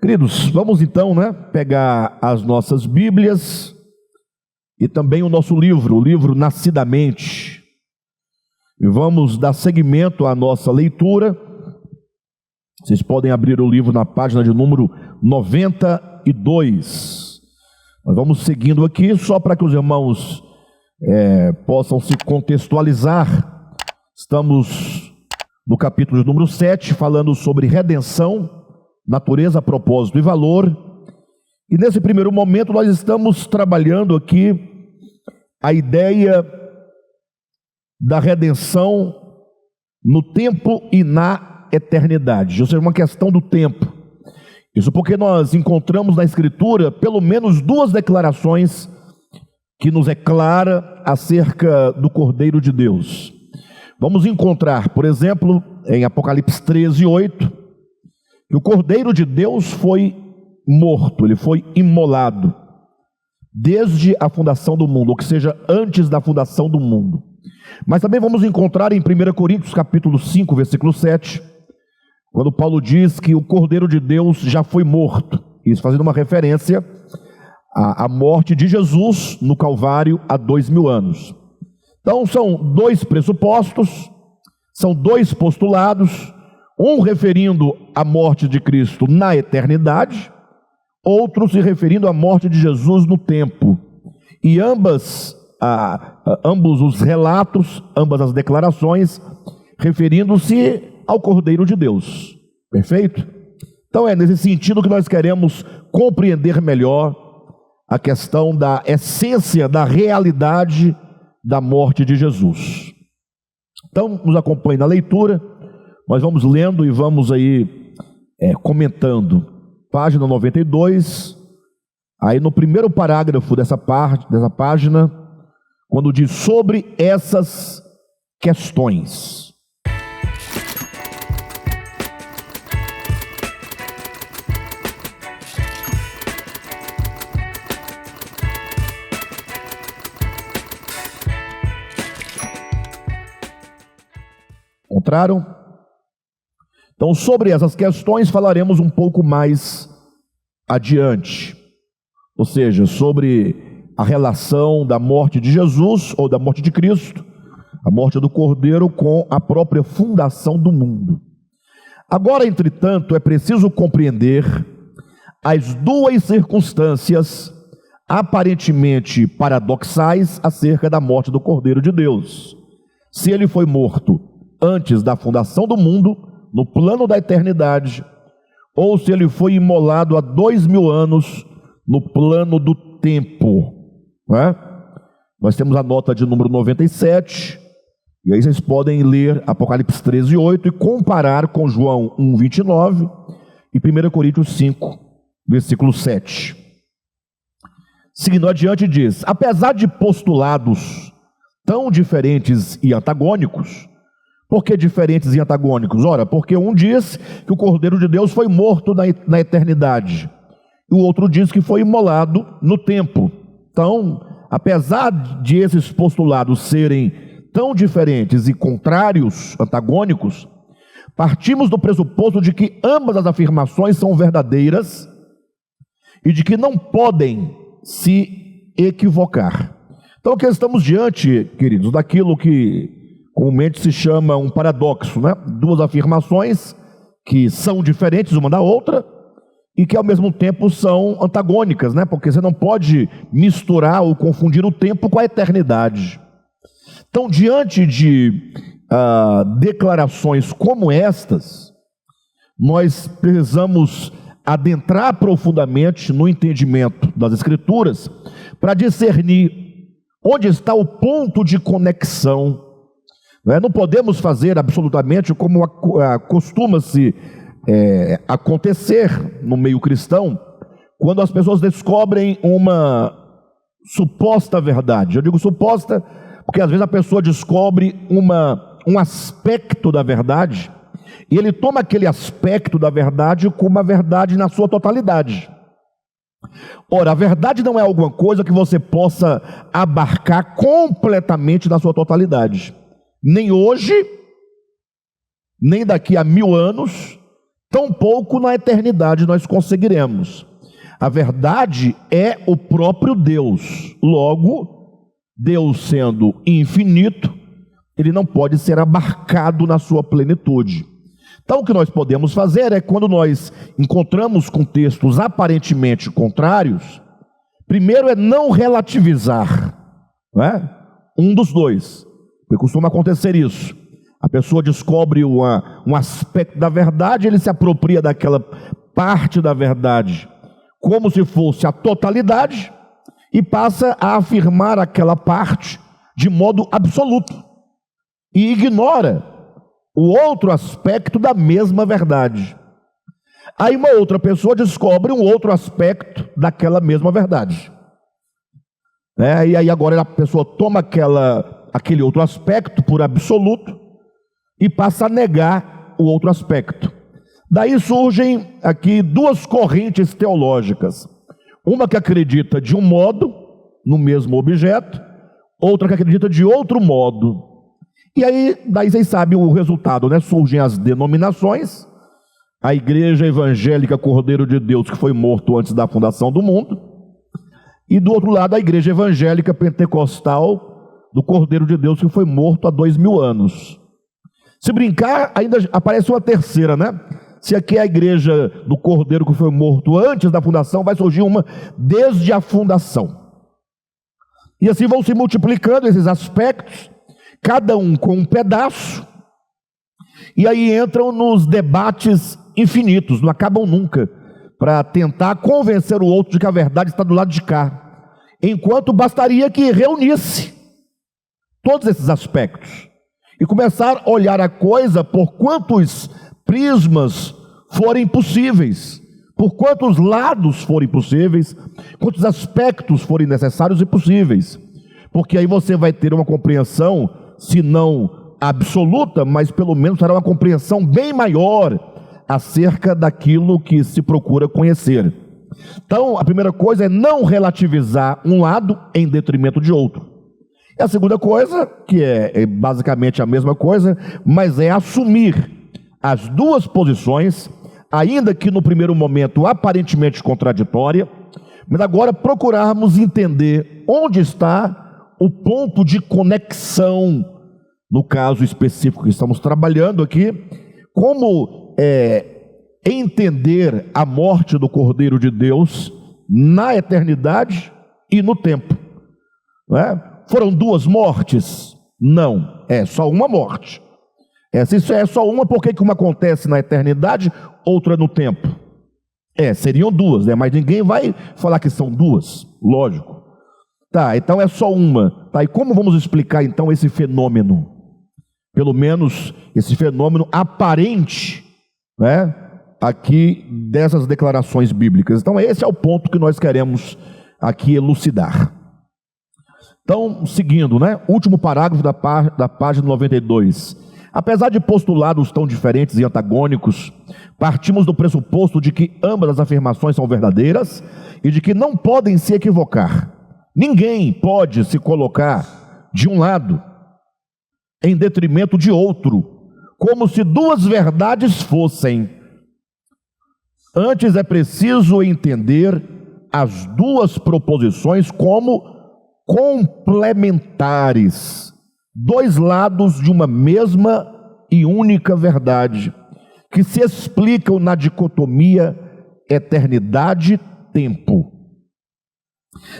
Queridos, vamos então, pegar as nossas Bíblias e também o nosso livro, o livro Nascidamente, e vamos dar seguimento à nossa leitura. Vocês podem abrir o livro na página de número 92. Nós vamos seguindo aqui, só para que os irmãos possam se contextualizar. Estamos no capítulo de número 7, falando sobre redenção, natureza, propósito e valor. E nesse primeiro momento nós estamos trabalhando aqui a ideia da redenção no tempo e na eternidade, ou seja, uma questão do tempo. Isso porque nós encontramos na Escritura pelo menos duas declarações que nos é clara acerca do Cordeiro de Deus. Vamos encontrar, por exemplo, em Apocalipse 13:8, que o Cordeiro de Deus foi morto, ele foi imolado desde a fundação do mundo, ou que seja, antes da fundação do mundo. Mas também vamos encontrar em 1 Coríntios capítulo 5, versículo 7, quando Paulo diz que o Cordeiro de Deus já foi morto, isso fazendo uma referência à morte de Jesus no Calvário há 2000 anos. Então são dois pressupostos, são dois postulados, um referindo à morte de Cristo na eternidade, outro se referindo à morte de Jesus no tempo. E ambos os relatos, ambas as declarações, referindo-se ao Cordeiro de Deus. Perfeito? Então é nesse sentido que nós queremos compreender melhor a questão da essência, da realidade da morte de Jesus. Então, nos acompanhe na leitura. Nós vamos lendo e vamos aí comentando. Página 92, aí no primeiro parágrafo dessa página, quando diz sobre essas questões. Encontraram? Então, sobre essas questões falaremos um pouco mais adiante, ou seja, sobre a relação da morte de Jesus, ou da morte de Cristo, a morte do Cordeiro, com a própria fundação do mundo. Agora, entretanto, é preciso compreender as duas circunstâncias aparentemente paradoxais acerca da morte do Cordeiro de Deus. Se ele foi morto antes da fundação do mundo, no plano da eternidade, ou se ele foi imolado há 2000 anos no plano do tempo, não é? Nós temos a nota de número 97, e aí vocês podem ler Apocalipse 13:8 e comparar com João 1:29 e 1 Coríntios 5, versículo 7. Seguindo adiante diz: apesar de postulados tão diferentes e antagônicos. Por que diferentes e antagônicos? Ora, porque um diz que o Cordeiro de Deus foi morto na eternidade, e o outro diz que foi imolado no tempo. Então, apesar de esses postulados serem tão diferentes e contrários, antagônicos, partimos do pressuposto de que ambas as afirmações são verdadeiras e de que não podem se equivocar. Então, aqui estamos diante, queridos, daquilo que comumente se chama um paradoxo, Duas afirmações que são diferentes uma da outra e que ao mesmo tempo são antagônicas, Porque você não pode misturar ou confundir o tempo com a eternidade. Então, diante de declarações como estas, nós precisamos adentrar profundamente no entendimento das Escrituras para discernir onde está o ponto de conexão. Não podemos fazer absolutamente como costuma-se acontecer no meio cristão, quando as pessoas descobrem uma suposta verdade. Eu digo suposta porque às vezes a pessoa descobre um aspecto da verdade, e ele toma aquele aspecto da verdade como uma verdade na sua totalidade. Ora, a verdade não é alguma coisa que você possa abarcar completamente na sua totalidade. Nem hoje, nem daqui a 1000 anos, tampouco na eternidade nós conseguiremos. A verdade é o próprio Deus. Logo, Deus sendo infinito, ele não pode ser abarcado na sua plenitude. Então o que nós podemos fazer é, quando nós encontramos com textos aparentemente contrários, primeiro é não relativizar, não é? Um dos dois, porque costuma acontecer isso. A pessoa descobre um aspecto da verdade, ele se apropria daquela parte da verdade como se fosse a totalidade e passa a afirmar aquela parte de modo absoluto e ignora o outro aspecto da mesma verdade. Aí uma outra pessoa descobre um outro aspecto daquela mesma verdade, e aí agora a pessoa toma aquele outro aspecto por absoluto e passa a negar o outro aspecto. Daí surgem aqui duas correntes teológicas. Uma que acredita de um modo, no mesmo objeto, outra que acredita de outro modo. E aí, daí vocês sabem o resultado, né? Surgem as denominações, a Igreja Evangélica Cordeiro de Deus, que foi morto antes da fundação do mundo, e do outro lado a Igreja Evangélica Pentecostal do Cordeiro de Deus, que foi morto há 2000 anos. Se brincar, ainda aparece uma terceira, né? Se aqui é a igreja do Cordeiro que foi morto antes da fundação, vai surgir uma desde a fundação. E assim vão se multiplicando esses aspectos, cada um com um pedaço, e aí entram nos debates infinitos, não acabam nunca, para tentar convencer o outro de que a verdade está do lado de cá, enquanto bastaria que reunisse todos esses aspectos e começar a olhar a coisa por quantos prismas forem possíveis, por quantos lados forem possíveis, quantos aspectos forem necessários e possíveis, porque aí você vai ter uma compreensão, se não absoluta, mas pelo menos será uma compreensão bem maior acerca daquilo que se procura conhecer. Então, a primeira coisa é não relativizar um lado em detrimento de outro. E a segunda coisa, que é basicamente a mesma coisa, mas é assumir as duas posições, ainda que no primeiro momento aparentemente contraditória, mas agora procurarmos entender onde está o ponto de conexão, no caso específico que estamos trabalhando aqui, como entender a morte do Cordeiro de Deus na eternidade e no tempo. Não é? Foram duas mortes? Não, é só uma morte. Se isso é só uma, por que uma acontece na eternidade, outra no tempo? Seriam duas, né? Mas ninguém vai falar que são duas, lógico. Tá, então é só uma. Tá, e como vamos explicar então esse fenômeno? Pelo menos esse fenômeno aparente, né? Aqui dessas declarações bíblicas. Então esse é o ponto que nós queremos aqui elucidar. Então, seguindo, né? Último parágrafo da página 92. Apesar de postulados tão diferentes e antagônicos, partimos do pressuposto de que ambas as afirmações são verdadeiras e de que não podem se equivocar. Ninguém pode se colocar de um lado em detrimento de outro, como se duas verdades fossem. Antes é preciso entender as duas proposições como complementares, dois lados de uma mesma e única verdade, que se explicam na dicotomia eternidade-tempo.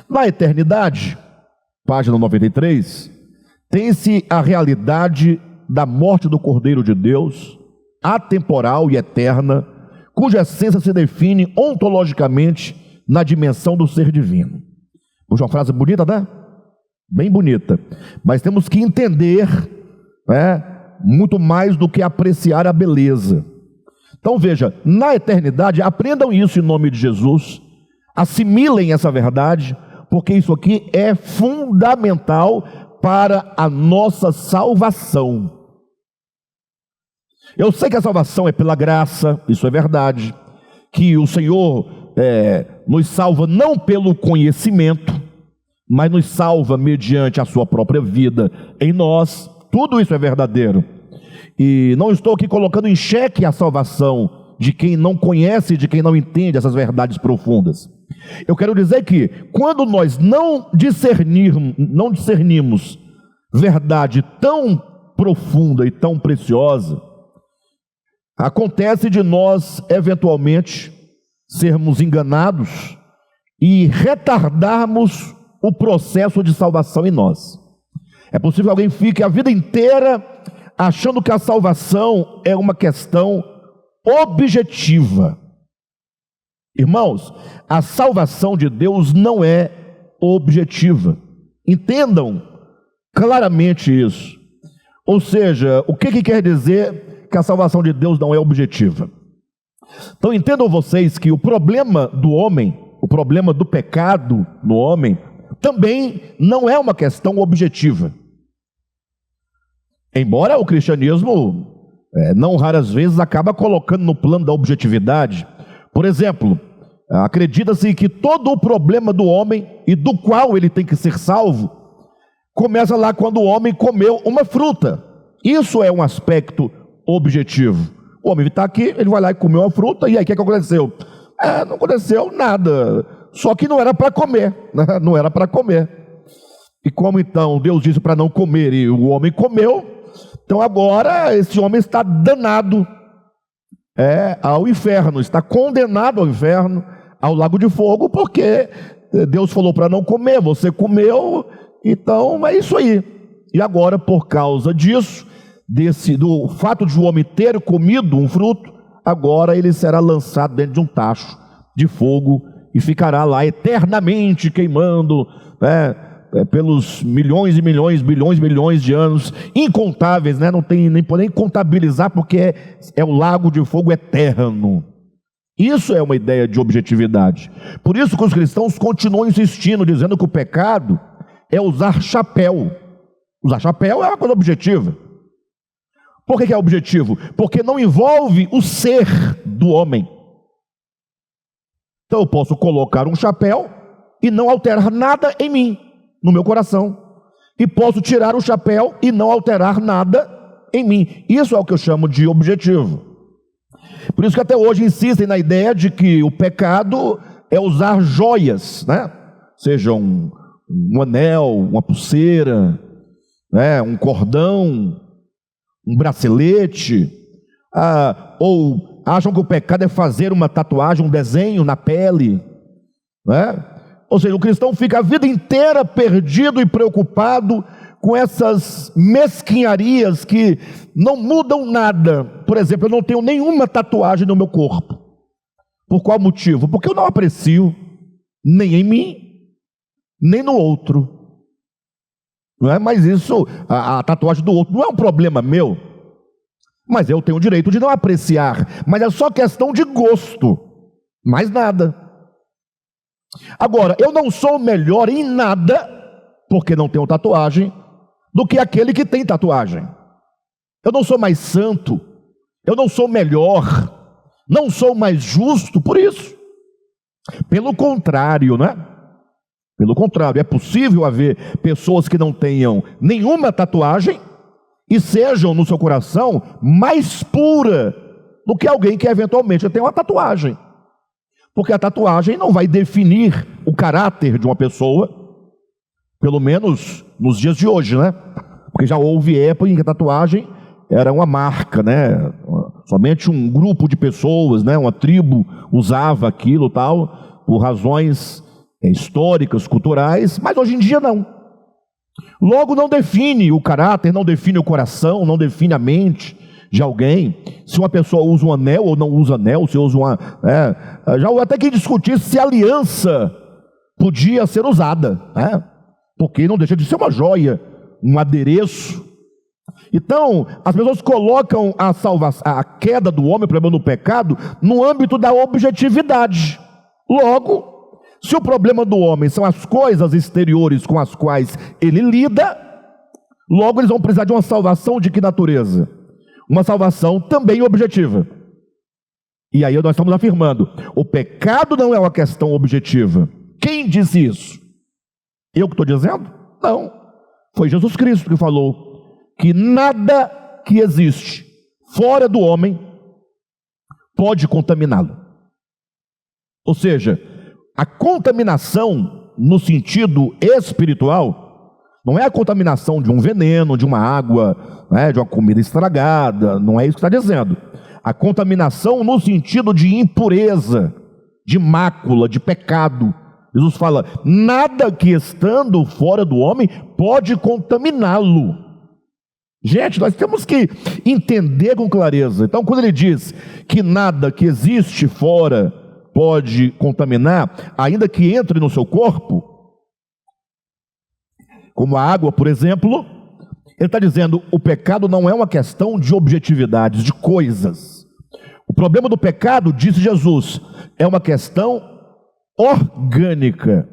Na eternidade, página 93, tem-se a realidade da morte do Cordeiro de Deus, atemporal e eterna, cuja essência se define ontologicamente na dimensão do ser divino. Puxa, uma frase bonita, né? Bem bonita, mas temos que entender, muito mais do que apreciar a beleza. Então veja, na eternidade, aprendam isso em nome de Jesus, assimilem essa verdade, porque isso aqui é fundamental para a nossa salvação. Eu sei que a salvação é pela graça, isso é verdade, que o Senhor nos salva não pelo conhecimento, mas nos salva mediante a sua própria vida em nós. Tudo isso é verdadeiro. E não estou aqui colocando em xeque a salvação de quem não conhece, de quem não entende essas verdades profundas. Eu quero dizer que quando nós não discernimos verdade tão profunda e tão preciosa, acontece de nós eventualmente sermos enganados e retardarmos o processo de salvação em nós. É possível que alguém fique a vida inteira achando que a salvação é uma questão objetiva. Irmãos, a salvação de Deus não é objetiva. Entendam claramente isso. Ou seja, o que quer dizer que a salvação de Deus não é objetiva? Então entendam vocês que o problema do homem, o problema do pecado no homem, também não é uma questão objetiva. Embora o cristianismo, não raras vezes, acaba colocando no plano da objetividade. Por exemplo, acredita-se que todo o problema do homem, e do qual ele tem que ser salvo, começa lá quando o homem comeu uma fruta. Isso é um aspecto objetivo. O homem está aqui, ele vai lá e comeu uma fruta, e aí o que aconteceu? Não aconteceu nada, só que não era para comer, não era para comer. E como então Deus disse para não comer e o homem comeu, então agora esse homem está danado ao inferno, está condenado ao inferno, ao lago de fogo, porque Deus falou para não comer, você comeu, então é isso aí. E agora, por causa disso, do fato de o homem ter comido um fruto, agora ele será lançado dentro de um tacho de fogo e ficará lá eternamente queimando, pelos milhões e milhões, bilhões de anos, incontáveis, não tem nem poder contabilizar, porque é o lago de fogo eterno. Isso é uma ideia de objetividade. Por isso que os cristãos continuam insistindo, dizendo que o pecado é usar chapéu. Usar chapéu é uma coisa objetiva. Por que é objetivo? Porque não envolve o ser do homem. Então eu posso colocar um chapéu e não alterar nada em mim, no meu coração. E posso tirar o chapéu e não alterar nada em mim. Isso é o que eu chamo de objetivo. Por isso que até hoje insistem na ideia de que o pecado é usar joias, seja um anel, uma pulseira, um cordão, um bracelete, ou acham que o pecado é fazer uma tatuagem, um desenho na pele, Ou seja, o cristão fica a vida inteira perdido e preocupado com essas mesquinharias que não mudam nada. Por exemplo, eu não tenho nenhuma tatuagem no meu corpo. Por qual motivo? Porque eu não aprecio nem em mim, nem no outro. Mas isso, a tatuagem do outro não é um problema meu, mas eu tenho o direito de não apreciar. Mas é só questão de gosto, mais nada. Agora, eu não sou melhor em nada, porque não tenho tatuagem, do que aquele que tem tatuagem. Eu não sou mais santo, eu não sou melhor, não sou mais justo por isso. Pelo contrário, Pelo contrário, é possível haver pessoas que não tenham nenhuma tatuagem e sejam no seu coração mais pura do que alguém que eventualmente tem uma tatuagem. Porque a tatuagem não vai definir o caráter de uma pessoa, pelo menos nos dias de hoje, Porque já houve época em que a tatuagem era uma marca, Somente um grupo de pessoas, uma tribo usava aquilo tal, por razões históricas, culturais, mas hoje em dia não. Logo não define o caráter, não define o coração, não define a mente de alguém. Se uma pessoa usa um anel ou não usa anel, se usa uma... já até que discutir se a aliança podia ser usada, porque não deixa de ser uma joia, um adereço. Então, as pessoas colocam a queda do homem, o problema do pecado, no âmbito da objetividade. Logo, se o problema do homem são as coisas exteriores com as quais ele lida, logo eles vão precisar de uma salvação de que natureza? Uma salvação também objetiva. E aí nós estamos afirmando, o pecado não é uma questão objetiva. Quem disse isso? Eu que estou dizendo? Não. Foi Jesus Cristo que falou que nada que existe fora do homem pode contaminá-lo. Ou seja, a contaminação no sentido espiritual não é a contaminação de um veneno, de uma água, né, de uma comida estragada, não é isso que está dizendo. A contaminação no sentido de impureza, de mácula, de pecado. Jesus fala, nada que estando fora do homem pode contaminá-lo. Gente, nós temos que entender com clareza. Então, quando ele diz que nada que existe fora pode contaminar, ainda que entre no seu corpo, como a água, por exemplo, ele está dizendo, o pecado não é uma questão de objetividades, de coisas. O problema do pecado, disse Jesus, é uma questão orgânica,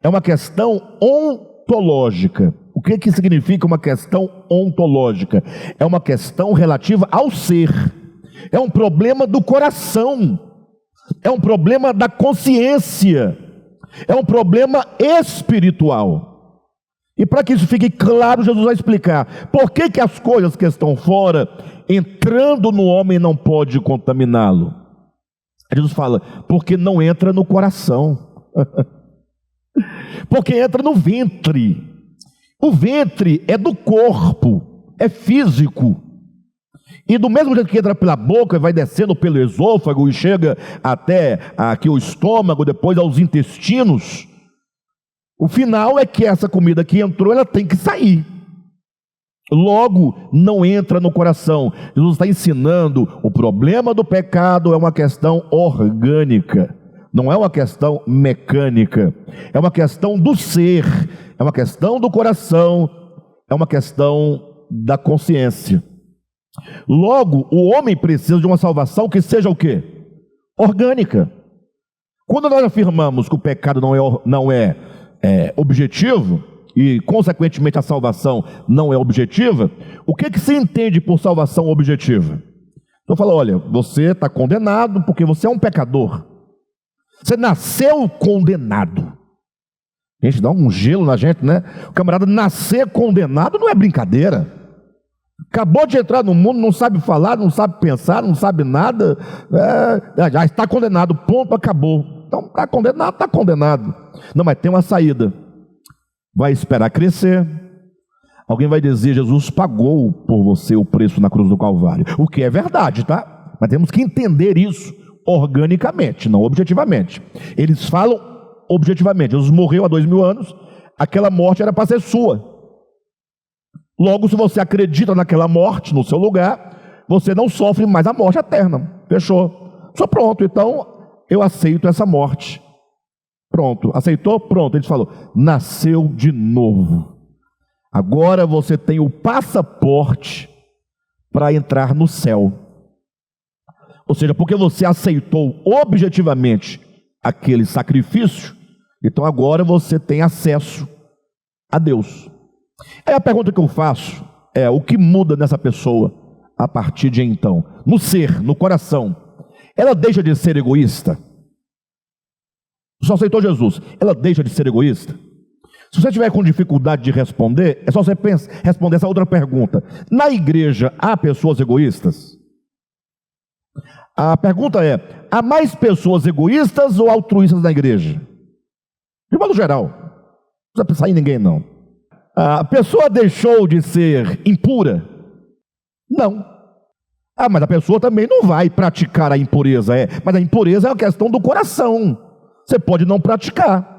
é uma questão ontológica. O que significa uma questão ontológica? É uma questão relativa ao ser, é um problema do coração, é um problema da consciência, é um problema espiritual. E para que isso fique claro, Jesus vai explicar por que as coisas que estão fora, entrando no homem, não pode contaminá-lo. Jesus fala, porque não entra no coração, porque entra no ventre. O ventre é do corpo, é físico. E do mesmo jeito que entra pela boca, vai descendo pelo esôfago e chega até aqui o estômago, depois aos intestinos. O final é que essa comida que entrou, ela tem que sair. Logo, não entra no coração. Jesus está ensinando, o problema do pecado é uma questão orgânica, não é uma questão mecânica, é uma questão do ser, é uma questão do coração, é uma questão da consciência. Logo, o homem precisa de uma salvação que seja o quê? Orgânica. Quando nós afirmamos que o pecado não é objetivo, e consequentemente a salvação não é objetiva, o que se entende por salvação objetiva? Então fala, olha, você está condenado porque você é um pecador, você nasceu condenado. A gente dá um gelo na gente, né? O camarada nascer condenado não é brincadeira. Acabou de entrar no mundo, não sabe falar, não sabe pensar, não sabe nada, já está condenado, ponto, acabou. Então está condenado, está condenado. Não, mas tem uma saída. Vai esperar crescer. Alguém vai dizer, Jesus pagou por você o preço na cruz do Calvário. O que é verdade, tá? Mas temos que entender isso organicamente, não objetivamente. Eles falam objetivamente. Jesus morreu há 2000 anos, aquela morte era para ser sua. Logo, se você acredita naquela morte no seu lugar, você não sofre mais a morte eterna. Fechou? Só pronto, então eu aceito essa morte. Pronto, aceitou? Pronto. Ele falou, nasceu de novo. Agora você tem o passaporte para entrar no céu. Ou seja, porque você aceitou objetivamente aquele sacrifício, então agora você tem acesso a Deus. Aí a pergunta que eu faço é, o que muda nessa pessoa a partir de então? No ser, no coração. Ela deixa de ser egoísta? Só aceitou Jesus, ela deixa de ser egoísta? Se você tiver com dificuldade de responder, é só você responder essa outra pergunta. Na igreja há pessoas egoístas? A pergunta é, há mais pessoas egoístas ou altruístas na igreja? De modo geral, não precisa pensar em ninguém não. A pessoa deixou de ser impura? Não. Mas a pessoa também não vai praticar a impureza, mas a impureza é uma questão do coração. Você pode não praticar.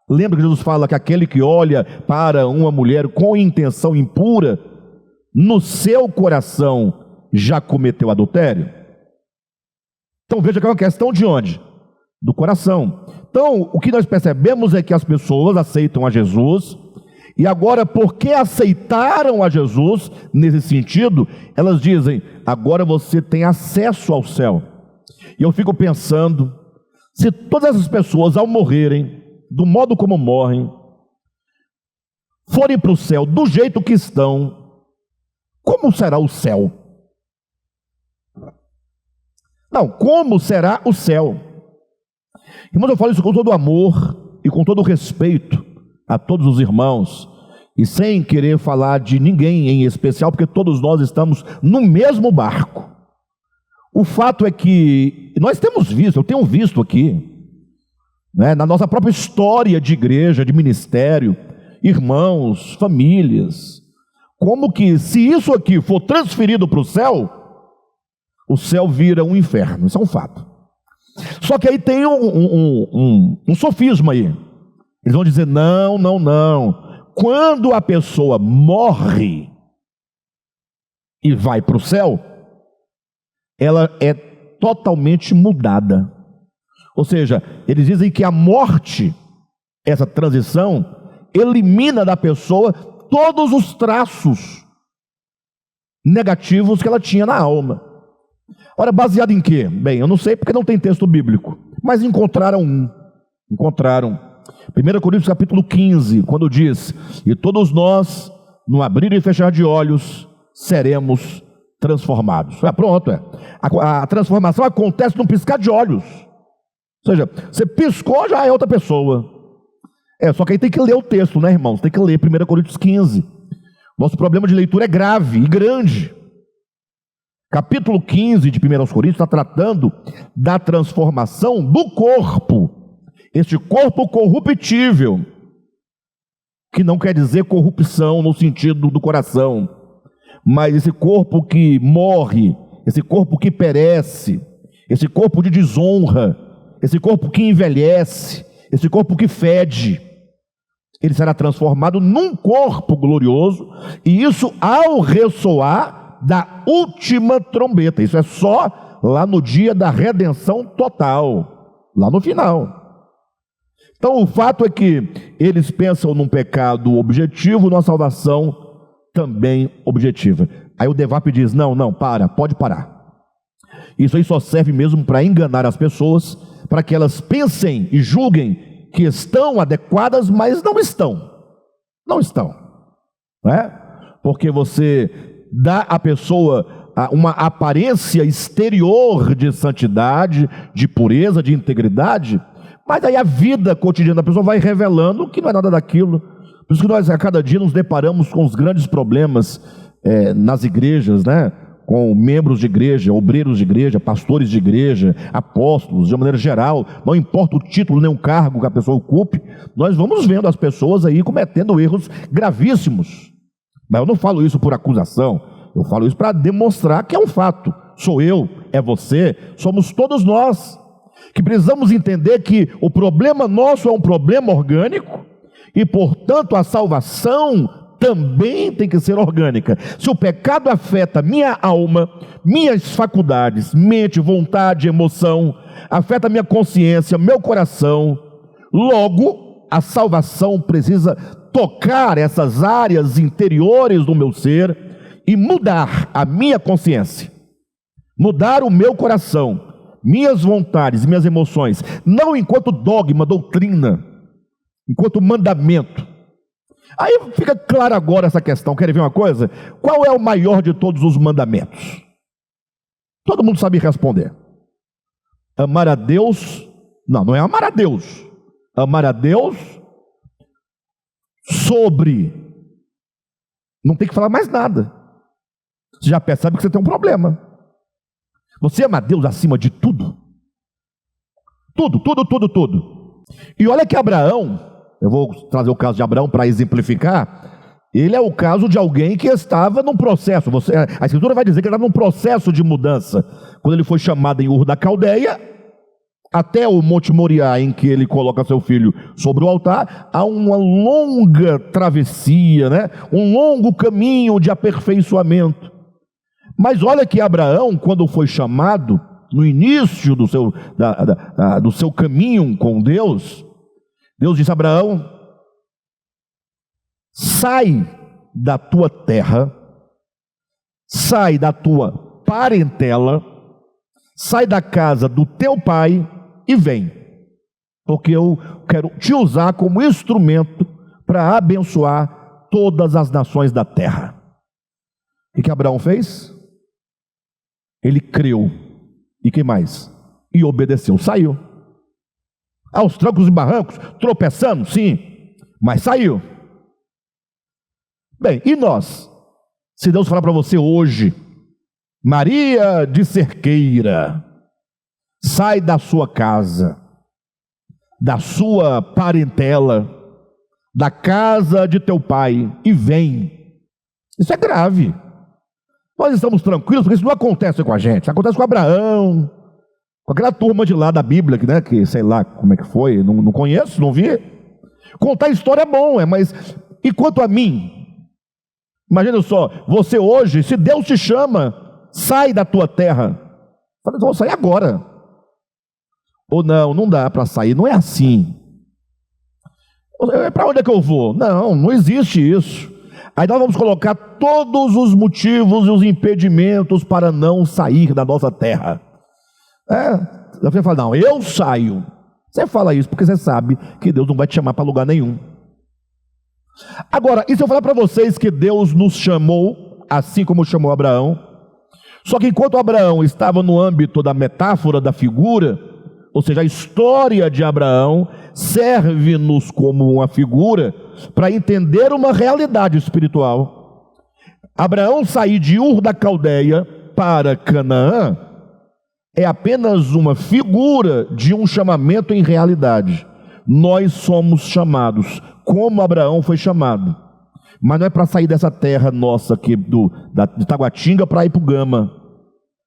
Lembra que Jesus fala que aquele que olha para uma mulher com intenção impura, no seu coração já cometeu adultério? Então veja que é uma questão de onde? Do coração. Então o que nós percebemos é que as pessoas aceitam a Jesus, e agora porque aceitaram a Jesus, nesse sentido, elas dizem, agora você tem acesso ao céu. E eu fico pensando, se todas essas pessoas ao morrerem, do modo como morrem, forem para o céu do jeito que estão, como será o céu? Não, como será o céu? Irmãos, eu falo isso com todo amor e com todo respeito a todos os irmãos, e sem querer falar de ninguém em especial, porque todos nós estamos no mesmo barco. O fato é que nós temos visto, eu tenho visto aqui, né, na nossa própria história de igreja, de ministério, irmãos, famílias, como que se isso aqui for transferido para o céu vira um inferno. Isso é um fato. Só que aí tem um sofisma aí. Eles vão dizer, não. Quando a pessoa morre e vai para o céu, ela é totalmente mudada. Ou seja, eles dizem que a morte, essa transição, elimina da pessoa todos os traços negativos que ela tinha na alma. Ora, baseado em quê? Bem, eu não sei porque não tem texto bíblico, mas encontraram 1 Coríntios capítulo 15, quando diz, e todos nós, no abrir e fechar de olhos, seremos transformados. Pronto. A transformação acontece num piscar de olhos. Ou seja, você piscou, já é outra pessoa. Só que aí tem que ler o texto, né, irmãos? Tem que ler 1 Coríntios 15. Nosso problema de leitura é grave e grande. Capítulo 15 de 1 Coríntios está tratando da transformação do corpo. Este corpo corruptível, que não quer dizer corrupção no sentido do coração, mas esse corpo que morre, esse corpo que perece, esse corpo de desonra, esse corpo que envelhece, esse corpo que fede, ele será transformado num corpo glorioso, e isso ao ressoar da última trombeta. Isso é só lá no dia da redenção total, lá no final. Então o fato é que eles pensam num pecado objetivo, numa salvação também objetiva. Aí o Devap diz, não, pode parar. Isso aí só serve mesmo para enganar as pessoas, para que elas pensem e julguem que estão adequadas, mas não estão. Não estão. Né? Porque você dá à pessoa uma aparência exterior de santidade, de pureza, de integridade, mas aí a vida cotidiana da pessoa vai revelando que não é nada daquilo. Por isso que nós a cada dia nos deparamos com os grandes problemas nas igrejas, né? Com membros de igreja, obreiros de igreja, pastores de igreja, apóstolos, de uma maneira geral, não importa o título nem o cargo que a pessoa ocupe, nós vamos vendo as pessoas aí cometendo erros gravíssimos. Mas eu não falo isso por acusação, eu falo isso para demonstrar que é um fato. Sou eu, é você, somos todos nós, que precisamos entender que o problema nosso é um problema orgânico, e portanto a salvação também tem que ser orgânica. Se o pecado afeta minha alma, minhas faculdades, mente, vontade, emoção, afeta minha consciência, meu coração, logo a salvação precisa tocar essas áreas interiores do meu ser e mudar a minha consciência, mudar o meu coração, minhas vontades, minhas emoções, não enquanto dogma, doutrina, enquanto mandamento. Aí fica claro agora essa questão. Querem ver uma coisa? Qual é o maior de todos os mandamentos? Todo mundo sabe responder. Amar a Deus. Não é amar a Deus. Amar a Deus sobre. Não tem que falar mais nada. Você já percebe que você tem um problema. Você ama a Deus acima de tudo. Tudo. E olha que Abraão, eu vou trazer o caso de Abraão para exemplificar. Ele é o caso de alguém que estava num processo. A Escritura vai dizer que ele estava num processo de mudança. Quando ele foi chamado em Ur da Caldeia, até o Monte Moriá, em que ele coloca seu filho sobre o altar, há uma longa travessia, né? Um longo caminho de aperfeiçoamento. Mas olha que Abraão, quando foi chamado, no início do seu caminho com Deus, Deus disse a Abraão, sai da tua terra, sai da tua parentela, sai da casa do teu pai e vem, porque eu quero te usar como instrumento para abençoar todas as nações da terra. O que Abraão fez? Ele creu, e que mais? E obedeceu, saiu. Aos trancos e barrancos, tropeçando, sim, mas saiu. Bem, e nós? Se Deus falar para você hoje, Maria de Cerqueira, sai da sua casa, da sua parentela, da casa de teu pai e vem. Isso é grave. Nós estamos tranquilos porque isso não acontece com a gente. Acontece com Abraão, com aquela turma de lá da Bíblia, né, que sei lá como é que foi, não conheço, não vi. Contar a história é bom, mas e quanto a mim? Imagina só, você hoje, se Deus te chama, sai da tua terra. Fala, então vou sair agora. Ou não dá para sair, não é assim. Para onde é que eu vou? Não existe isso. Aí nós vamos colocar todos os motivos e os impedimentos para não sair da nossa terra. Você fala, não, eu saio. Você fala isso porque você sabe que Deus não vai te chamar para lugar nenhum. Agora, e se eu falar para vocês que Deus nos chamou, assim como chamou Abraão, só que enquanto Abraão estava no âmbito da metáfora, da figura, ou seja, a história de Abraão serve-nos como uma figura para entender uma realidade espiritual. Abraão sair de Ur da Caldeia para Canaã é apenas uma figura de um chamamento em realidade. Nós somos chamados como Abraão foi chamado, mas não é para sair dessa terra nossa aqui de Taguatinga para ir para o Gama,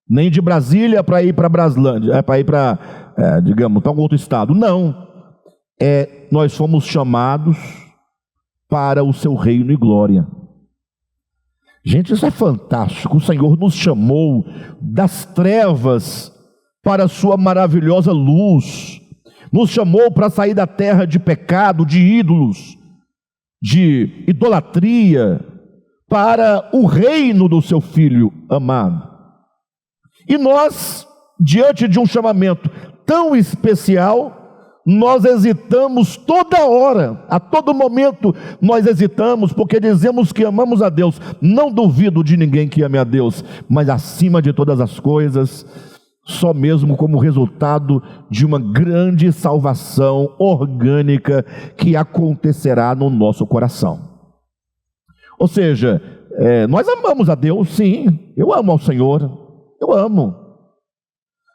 nem de Brasília para ir para Braslândia, para ir para, digamos, para algum outro estado. Não, nós fomos chamados para o seu reino e glória. Gente, isso é fantástico. O Senhor nos chamou das trevas para a sua maravilhosa luz. Nos chamou para sair da terra de pecado, de ídolos, de idolatria, para o reino do seu Filho amado. E nós, diante de um chamamento tão especial, nós hesitamos toda hora, a todo momento nós hesitamos, porque dizemos que amamos a Deus. Não duvido de ninguém que ame a Deus, mas acima de todas as coisas, só mesmo como resultado de uma grande salvação orgânica que acontecerá no nosso coração. Ou seja, nós amamos a Deus, sim, eu amo ao Senhor, eu amo,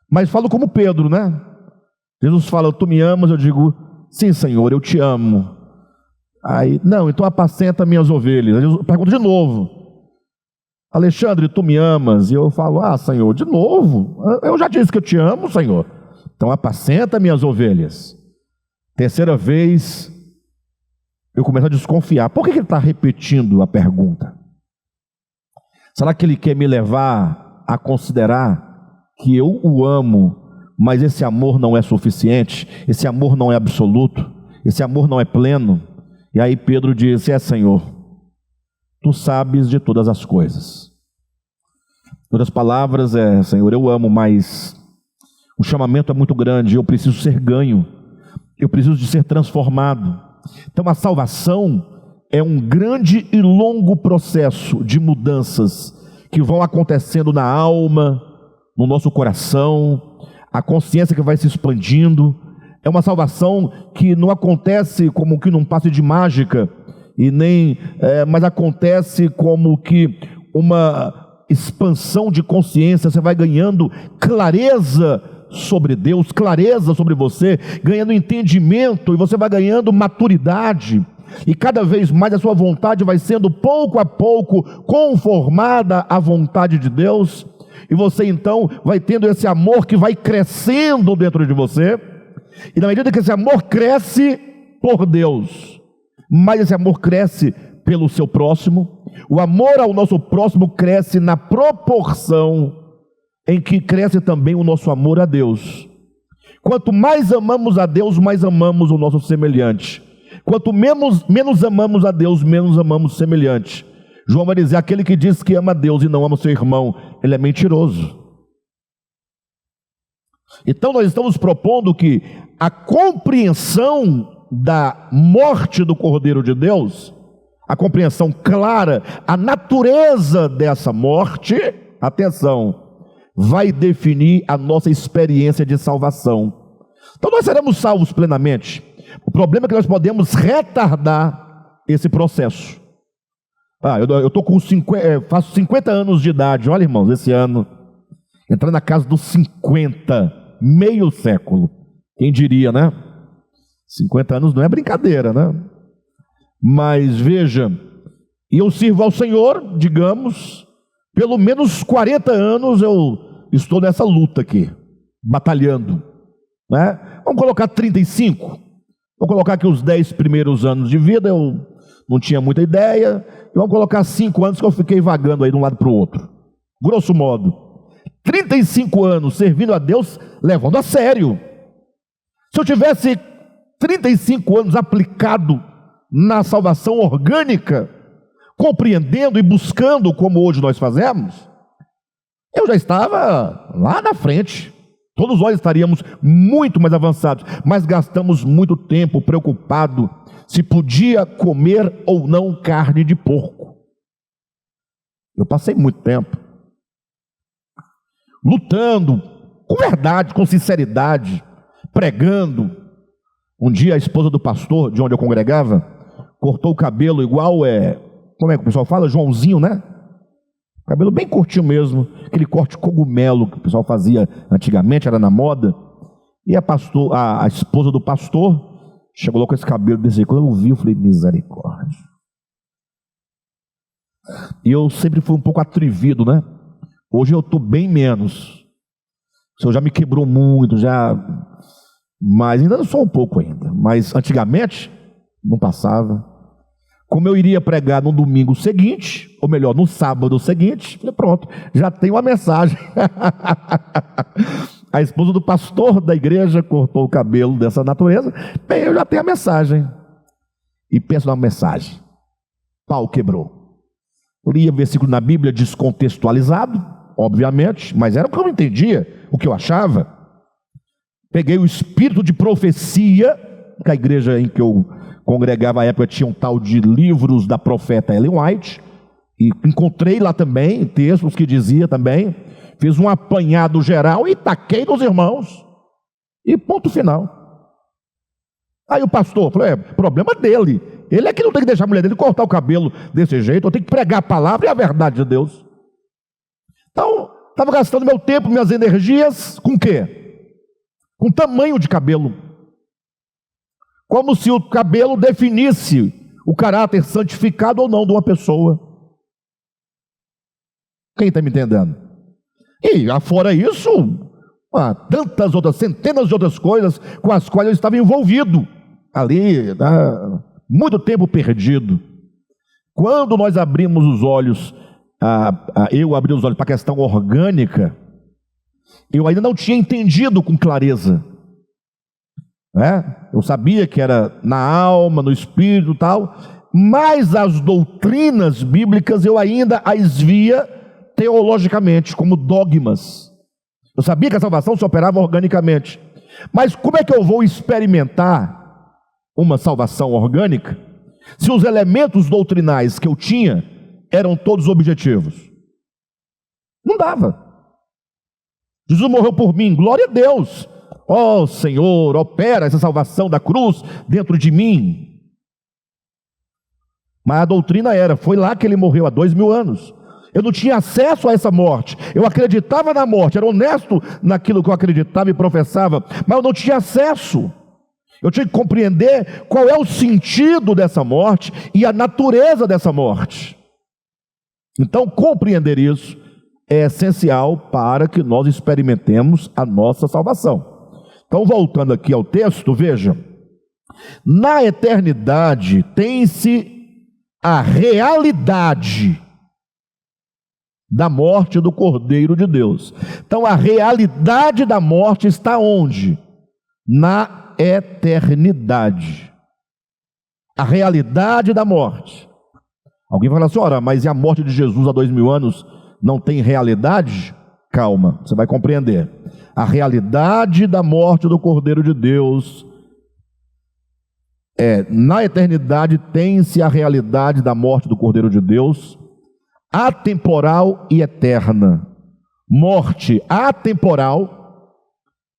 mas falo como Pedro, né? Jesus fala, tu me amas? Eu digo, sim, Senhor, eu te amo. Aí, não, então apacenta minhas ovelhas. Jesus pergunta de novo, Alexandre, tu me amas? E eu falo, Senhor, de novo? Eu já disse que eu te amo, Senhor. Então apacenta minhas ovelhas. Terceira vez, eu começo a desconfiar. Por que ele está repetindo a pergunta? Será que ele quer me levar a considerar que eu o amo, mas esse amor não é suficiente, esse amor não é absoluto, esse amor não é pleno? E aí Pedro disse, Senhor, tu sabes de todas as coisas. Em outras palavras, Senhor, eu amo, mas o chamamento é muito grande, eu preciso ser ganho, eu preciso de ser transformado. Então a salvação é um grande e longo processo de mudanças que vão acontecendo na alma, no nosso coração, a consciência que vai se expandindo. É uma salvação que não acontece como que num passe de mágica, mas acontece como que uma expansão de consciência. Você vai ganhando clareza sobre Deus, clareza sobre você, ganhando entendimento, e você vai ganhando maturidade, e cada vez mais a sua vontade vai sendo pouco a pouco conformada à vontade de Deus, e você então vai tendo esse amor que vai crescendo dentro de você, e na medida que esse amor cresce por Deus, mas esse amor cresce pelo seu próximo, o amor ao nosso próximo cresce na proporção em que cresce também o nosso amor a Deus. Quanto mais amamos a Deus, mais amamos o nosso semelhante. Quanto menos amamos a Deus, menos amamos o semelhante. João vai dizer, aquele que diz que ama a Deus e não ama o seu irmão, ele é mentiroso. Então nós estamos propondo que a compreensão da morte do Cordeiro de Deus, a compreensão clara, a natureza dessa morte, atenção, vai definir a nossa experiência de salvação. Então nós seremos salvos plenamente. O problema é que nós podemos retardar esse processo. Eu estou com 50, faço 50 anos de idade, olha, irmãos, esse ano, entrando na casa dos 50, meio século. Quem diria, né? 50 anos não é brincadeira, né? Mas veja, eu sirvo ao Senhor, digamos, pelo menos 40 anos eu estou nessa luta aqui, batalhando, né? Vamos colocar 35. Vou colocar aqui os 10 primeiros anos de vida, eu não tinha muita ideia. E vamos colocar 5 anos que eu fiquei vagando aí de um lado para o outro. Grosso modo, 35 anos servindo a Deus, levando a sério. Se eu tivesse 35 anos aplicado na salvação orgânica, compreendendo e buscando como hoje nós fazemos, eu já estava lá na frente. Todos nós estaríamos muito mais avançados, mas gastamos muito tempo preocupado se podia comer ou não carne de porco. Eu passei muito tempo lutando com verdade, com sinceridade, pregando. Um dia a esposa do pastor, de onde eu congregava, cortou o cabelo igual, como é que o pessoal fala? Joãozinho, né? Cabelo bem curtinho mesmo, aquele corte cogumelo que o pessoal fazia antigamente, era na moda. E a esposa do pastor chegou lá com esse cabelo desse. Quando eu vi, eu falei, misericórdia. E eu sempre fui um pouco atrevido, né? Hoje eu estou bem menos. O Senhor já me quebrou muito, mas ainda não sou um pouco ainda. Mas antigamente, não passava. Como eu iria pregar no domingo seguinte, ou melhor, no sábado seguinte, falei, pronto, já tenho uma mensagem. A esposa do pastor da igreja cortou o cabelo dessa natureza. Bem, eu já tenho a mensagem. E penso na mensagem. Pau quebrou. Eu lia versículo na Bíblia descontextualizado, obviamente, mas era o que eu não entendia, o que eu achava. Peguei o espírito de profecia, que a igreja em que eu congregava à época tinha um tal de livros da profeta Ellen White, e encontrei lá também textos que dizia também, fiz um apanhado geral e taquei nos irmãos, e ponto final. Aí o pastor falou, problema dele, ele é que não tem que deixar a mulher dele cortar o cabelo desse jeito, eu tenho que pregar a palavra e a verdade de Deus. Então, estava gastando meu tempo, minhas energias, com o quê? Com tamanho de cabelo. Como se o cabelo definisse o caráter santificado ou não de uma pessoa. Quem está me entendendo? E afora isso, tantas outras, centenas de outras coisas com as quais eu estava envolvido. Ali, muito tempo perdido. Quando nós abrimos os olhos, eu abri os olhos para a questão orgânica, eu ainda não tinha entendido com clareza. Eu sabia que era na alma, no espírito e tal, mas as doutrinas bíblicas eu ainda as via teologicamente, como dogmas. Eu sabia que a salvação se operava organicamente, mas como é que eu vou experimentar uma salvação orgânica se os elementos doutrinais que eu tinha eram todos objetivos? Não dava. Jesus morreu por mim, glória a Deus. Ó Senhor, opera essa salvação da cruz dentro de mim. Mas a doutrina foi lá que ele morreu há 2000 anos. Eu não tinha acesso a essa morte. Eu acreditava na morte, era honesto naquilo que eu acreditava e professava, mas eu não tinha acesso. Eu tinha que compreender qual é o sentido dessa morte e a natureza dessa morte. Então, compreender isso é essencial para que nós experimentemos a nossa salvação. Então, voltando aqui ao texto, veja, na eternidade tem-se a realidade da morte do Cordeiro de Deus. Então, a realidade da morte está onde? Na eternidade. A realidade da morte. Alguém fala assim, ora, mas e a morte de Jesus há 2000 anos não tem realidade? Calma, você vai compreender. A realidade da morte do Cordeiro de Deus na eternidade tem-se a realidade da morte do Cordeiro de Deus, atemporal e eterna. Morte atemporal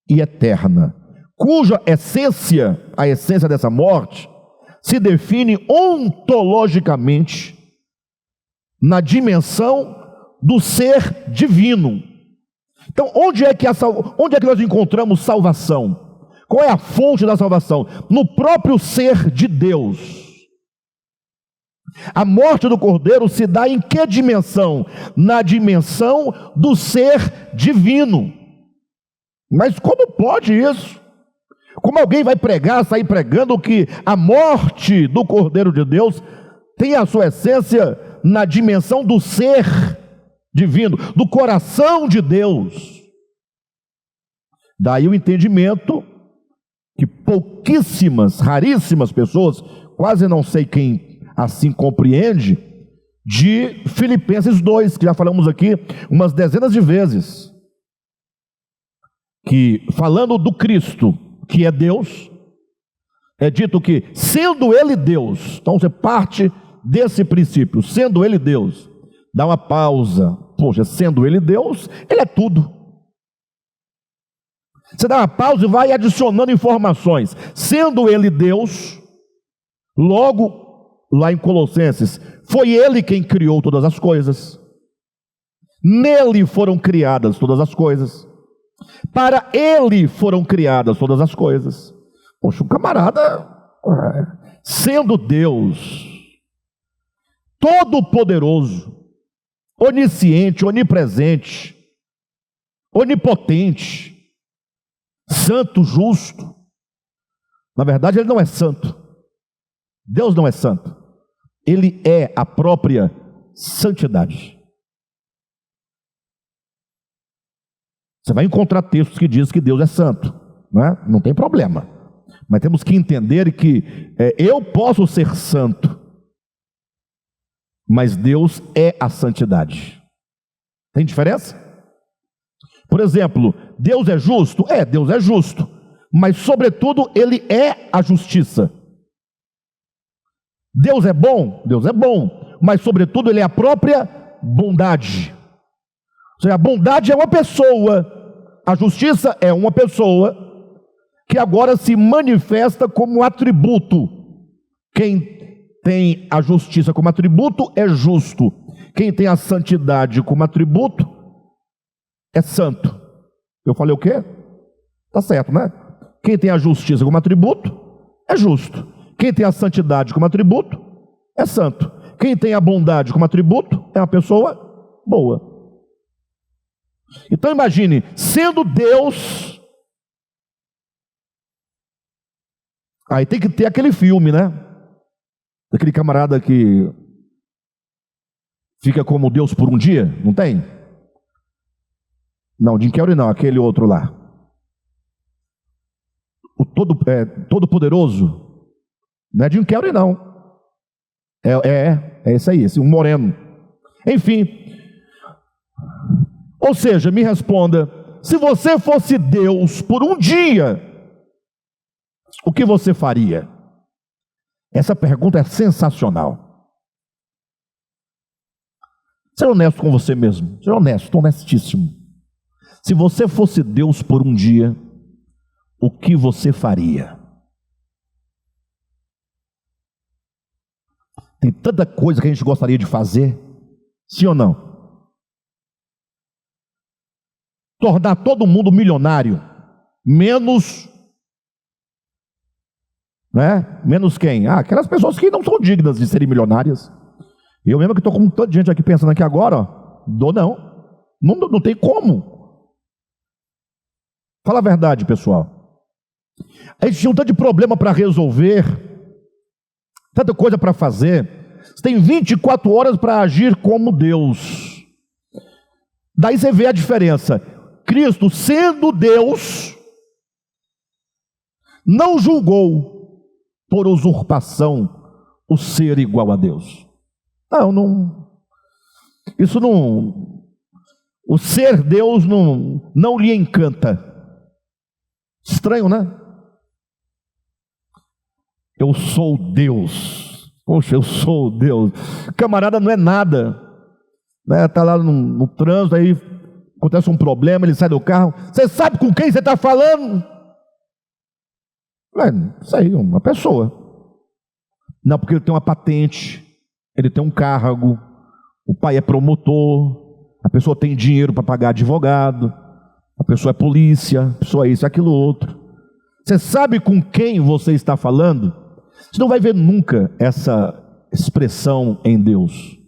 e eterna, cuja essência, a essência dessa morte, se define ontologicamente na dimensão do ser divino. Então, onde é que nós encontramos salvação? Qual é a fonte da salvação? No próprio ser de Deus. A morte do Cordeiro se dá em que dimensão? Na dimensão do ser divino. Mas como pode isso? Como alguém vai sair pregando que a morte do Cordeiro de Deus tem a sua essência na dimensão do ser divino, do coração de Deus? Daí o entendimento que pouquíssimas, raríssimas pessoas, quase não sei quem assim compreende, de Filipenses 2, que já falamos aqui umas dezenas de vezes, que falando do Cristo, que é Deus, é dito que sendo Ele Deus, então você parte desse princípio, sendo Ele Deus, dá uma pausa, poxa, sendo Ele Deus, Ele é tudo. Você dá uma pausa e vai adicionando informações, sendo Ele Deus, logo, lá em Colossenses, foi Ele quem criou todas as coisas, nele foram criadas todas as coisas, para Ele foram criadas todas as coisas. Poxa, o camarada, sendo Deus, todo-poderoso, onisciente, onipresente, onipotente, santo, justo. Na verdade, Ele não é santo. Deus não é santo. Ele é a própria santidade. Você vai encontrar textos que dizem que Deus é santo, né? Não tem problema. Mas temos que entender que eu posso ser santo, mas Deus é a santidade. Tem diferença? Por exemplo, Deus é justo? Deus é justo. Mas, sobretudo, Ele é a justiça. Deus é bom? Deus é bom. Mas, sobretudo, Ele é a própria bondade. Ou seja, a bondade é uma pessoa. A justiça é uma pessoa que agora se manifesta como atributo. Quem tem a justiça como atributo é justo. Quem tem a santidade como atributo é santo. Eu falei o quê? Tá certo, né? Quem tem a justiça como atributo é justo. Quem tem a santidade como atributo é santo. Quem tem a bondade como atributo é uma pessoa boa. Então imagine, sendo Deus, aí tem que ter aquele filme, né? Daquele camarada que fica como Deus por um dia, não tem? Não, Jim Carrey não, aquele outro lá. O Todo-Poderoso. Não é Jim Carrey, não. É esse aí, um moreno. Enfim. Ou seja, me responda, se você fosse Deus por um dia, o que você faria? Essa pergunta é sensacional. Seja honesto com você mesmo. Seja honesto, honestíssimo. Se você fosse Deus por um dia, o que você faria? Tem tanta coisa que a gente gostaria de fazer, sim ou não? Tornar todo mundo milionário, menos, né? Menos quem? Aquelas pessoas que não são dignas de serem milionárias. Eu mesmo que estou com tanta gente aqui pensando aqui agora, não tem como. Fala a verdade, pessoal. A gente tinha um tanto de problema para resolver, tanta coisa para fazer. Você tem 24 horas para agir como Deus. Daí você vê a diferença. Cristo, sendo Deus, não julgou por usurpação o ser igual a Deus. Isso não. O ser Deus não lhe encanta. Estranho, né? Eu sou Deus. Poxa, eu sou Deus. Camarada não é nada, né? Está lá no trânsito, aí acontece um problema, ele sai do carro. Você sabe com quem você está falando? Isso aí, uma pessoa. Não, porque ele tem uma patente, ele tem um cargo, o pai é promotor, a pessoa tem dinheiro para pagar advogado, a pessoa é polícia, a pessoa é isso, aquilo, outro. Você sabe com quem você está falando? Você não vai ver nunca essa expressão em Deus.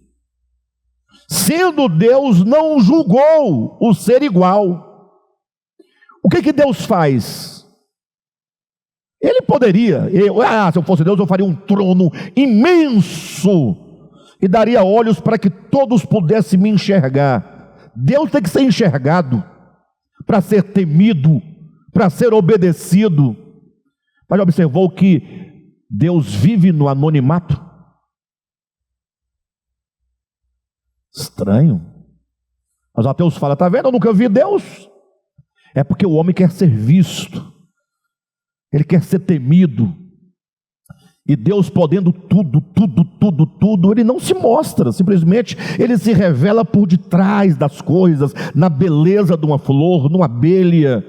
Sendo Deus, não julgou o ser igual. O que Deus faz? Ele poderia, se eu fosse Deus, eu faria um trono imenso e daria olhos para que todos pudessem me enxergar. Deus tem que ser enxergado para ser temido, para ser obedecido. Mas já observou que Deus vive no anonimato? Estranho. Os ateus falam, está vendo, eu nunca vi Deus. É porque o homem quer ser visto, ele quer ser temido. E Deus podendo tudo, ele não se mostra, simplesmente ele se revela por detrás das coisas, na beleza de uma flor, numa abelha,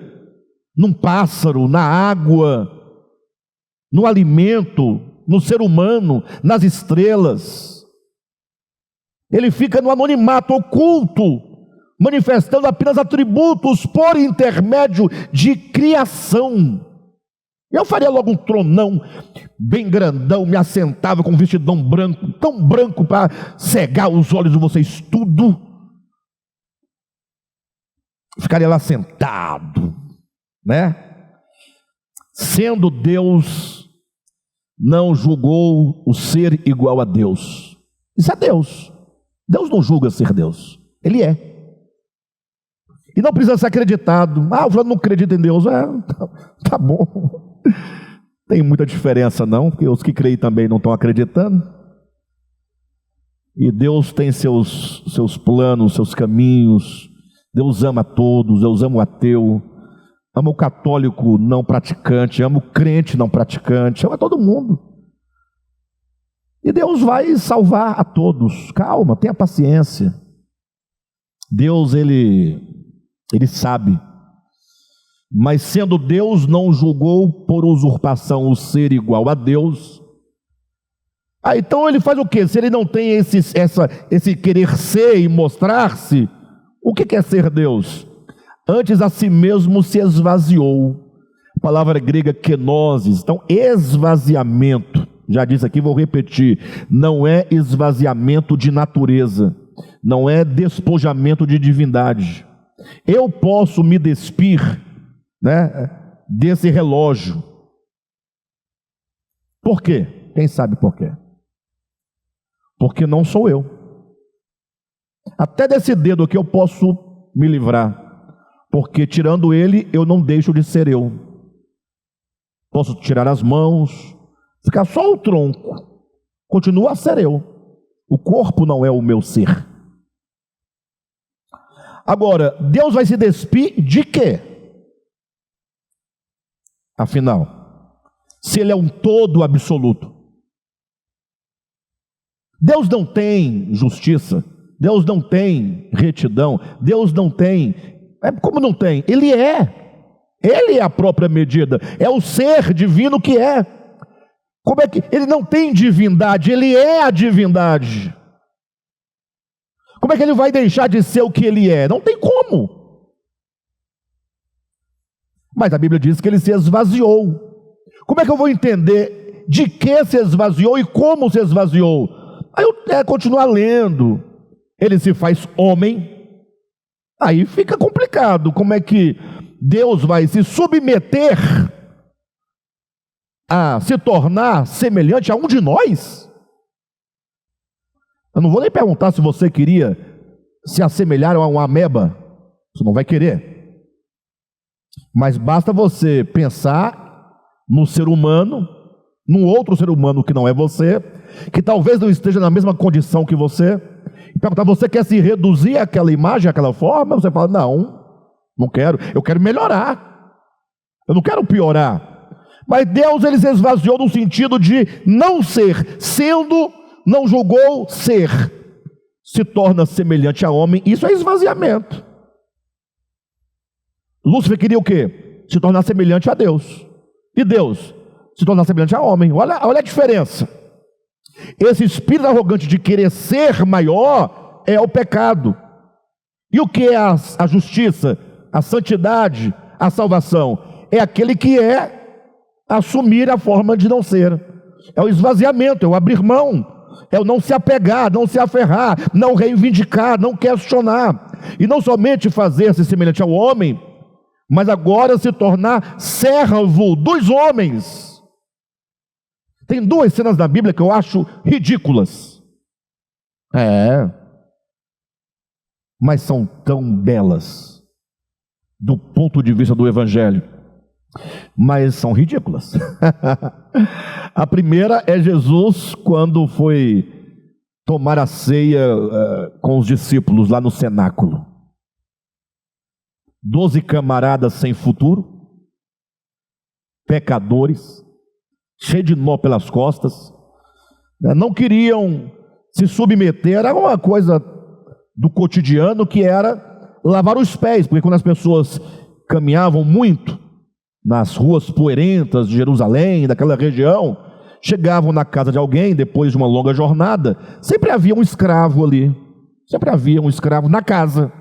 num pássaro, na água, no alimento, no ser humano, nas estrelas. Ele fica no anonimato, oculto, manifestando apenas atributos por intermédio de criação. Eu faria logo um tronão bem grandão, me assentava com um vestidão branco, tão branco para cegar os olhos de vocês tudo. Ficaria lá sentado, né? Sendo Deus, não julgou o ser igual a Deus. Isso é Deus. Deus não julga ser Deus, Ele é. E não precisa ser acreditado. O fulano não acredita em Deus. Tá bom. Tem muita diferença não, porque os que creem também não estão acreditando. E Deus tem seus planos, seus caminhos. Deus ama todos. Deus ama o ateu, ama o católico não praticante, ama o crente não praticante, ama todo mundo. E Deus vai salvar a todos. Calma, tenha paciência. Deus, ele sabe. Mas sendo Deus, não julgou por usurpação o ser igual a Deus. Então ele faz o quê? Se ele não tem esse querer ser e mostrar-se, o que é ser Deus? Antes a si mesmo se esvaziou. A palavra grega kenosis, então esvaziamento. Já disse aqui, vou repetir, não é esvaziamento de natureza, não é despojamento de divindade. Eu posso me despir, né, desse relógio. Por quê? Quem sabe por quê? Porque não sou eu. Até desse dedo aqui eu posso me livrar, porque tirando ele eu não deixo de ser eu. Posso tirar as mãos, ficar só o tronco, continua a ser eu. O corpo não é o meu ser. Agora, Deus vai se despir de quê? Afinal, se Ele é um todo absoluto, Deus não tem justiça, Deus não tem retidão, Deus não tem, como não tem? Ele é a própria medida, é o ser divino que é. Como é que Ele não tem divindade? Ele é a divindade. Como é que Ele vai deixar de ser o que Ele é? Não tem como. Mas a Bíblia diz que Ele se esvaziou. Como é que eu vou entender de que se esvaziou e como se esvaziou? Aí eu continuar lendo. Ele se faz homem. Aí fica complicado. Como é que Deus vai se submeter a se tornar semelhante a um de nós? Eu não vou nem perguntar se você queria se assemelhar a uma ameba. Você não vai querer. Mas basta você pensar no ser humano, num outro ser humano que não é você, que talvez não esteja na mesma condição que você, e perguntar, você quer se reduzir àquela imagem, àquela forma? Você fala, não quero, eu quero melhorar, eu não quero piorar. Mas Deus, Ele se esvaziou no sentido de não ser, sendo, não julgou ser, se torna semelhante a homem. Isso é esvaziamento. Lúcifer queria o quê? Se tornar semelhante a Deus. E Deus se tornar semelhante a homem. Olha a diferença. Esse espírito arrogante de querer ser maior é o pecado. E o que é a justiça, a santidade, a salvação? É aquele que é assumir a forma de não ser. É o esvaziamento, é o abrir mão, é o não se apegar, não se aferrar, não reivindicar, não questionar. E não somente fazer-se semelhante ao homem, mas agora se tornar servo dos homens. Tem duas cenas na Bíblia que eu acho ridículas. Mas são tão belas do ponto de vista do Evangelho, mas são ridículas. A primeira é Jesus quando foi tomar a ceia com os discípulos lá no cenáculo. 12 camaradas sem futuro, pecadores, cheios de nó pelas costas, não queriam se submeter, era uma coisa do cotidiano que era lavar os pés, porque quando as pessoas caminhavam muito nas ruas poeirentas de Jerusalém, daquela região, chegavam na casa de alguém depois de uma longa jornada, sempre havia um escravo ali, sempre havia um escravo na casa,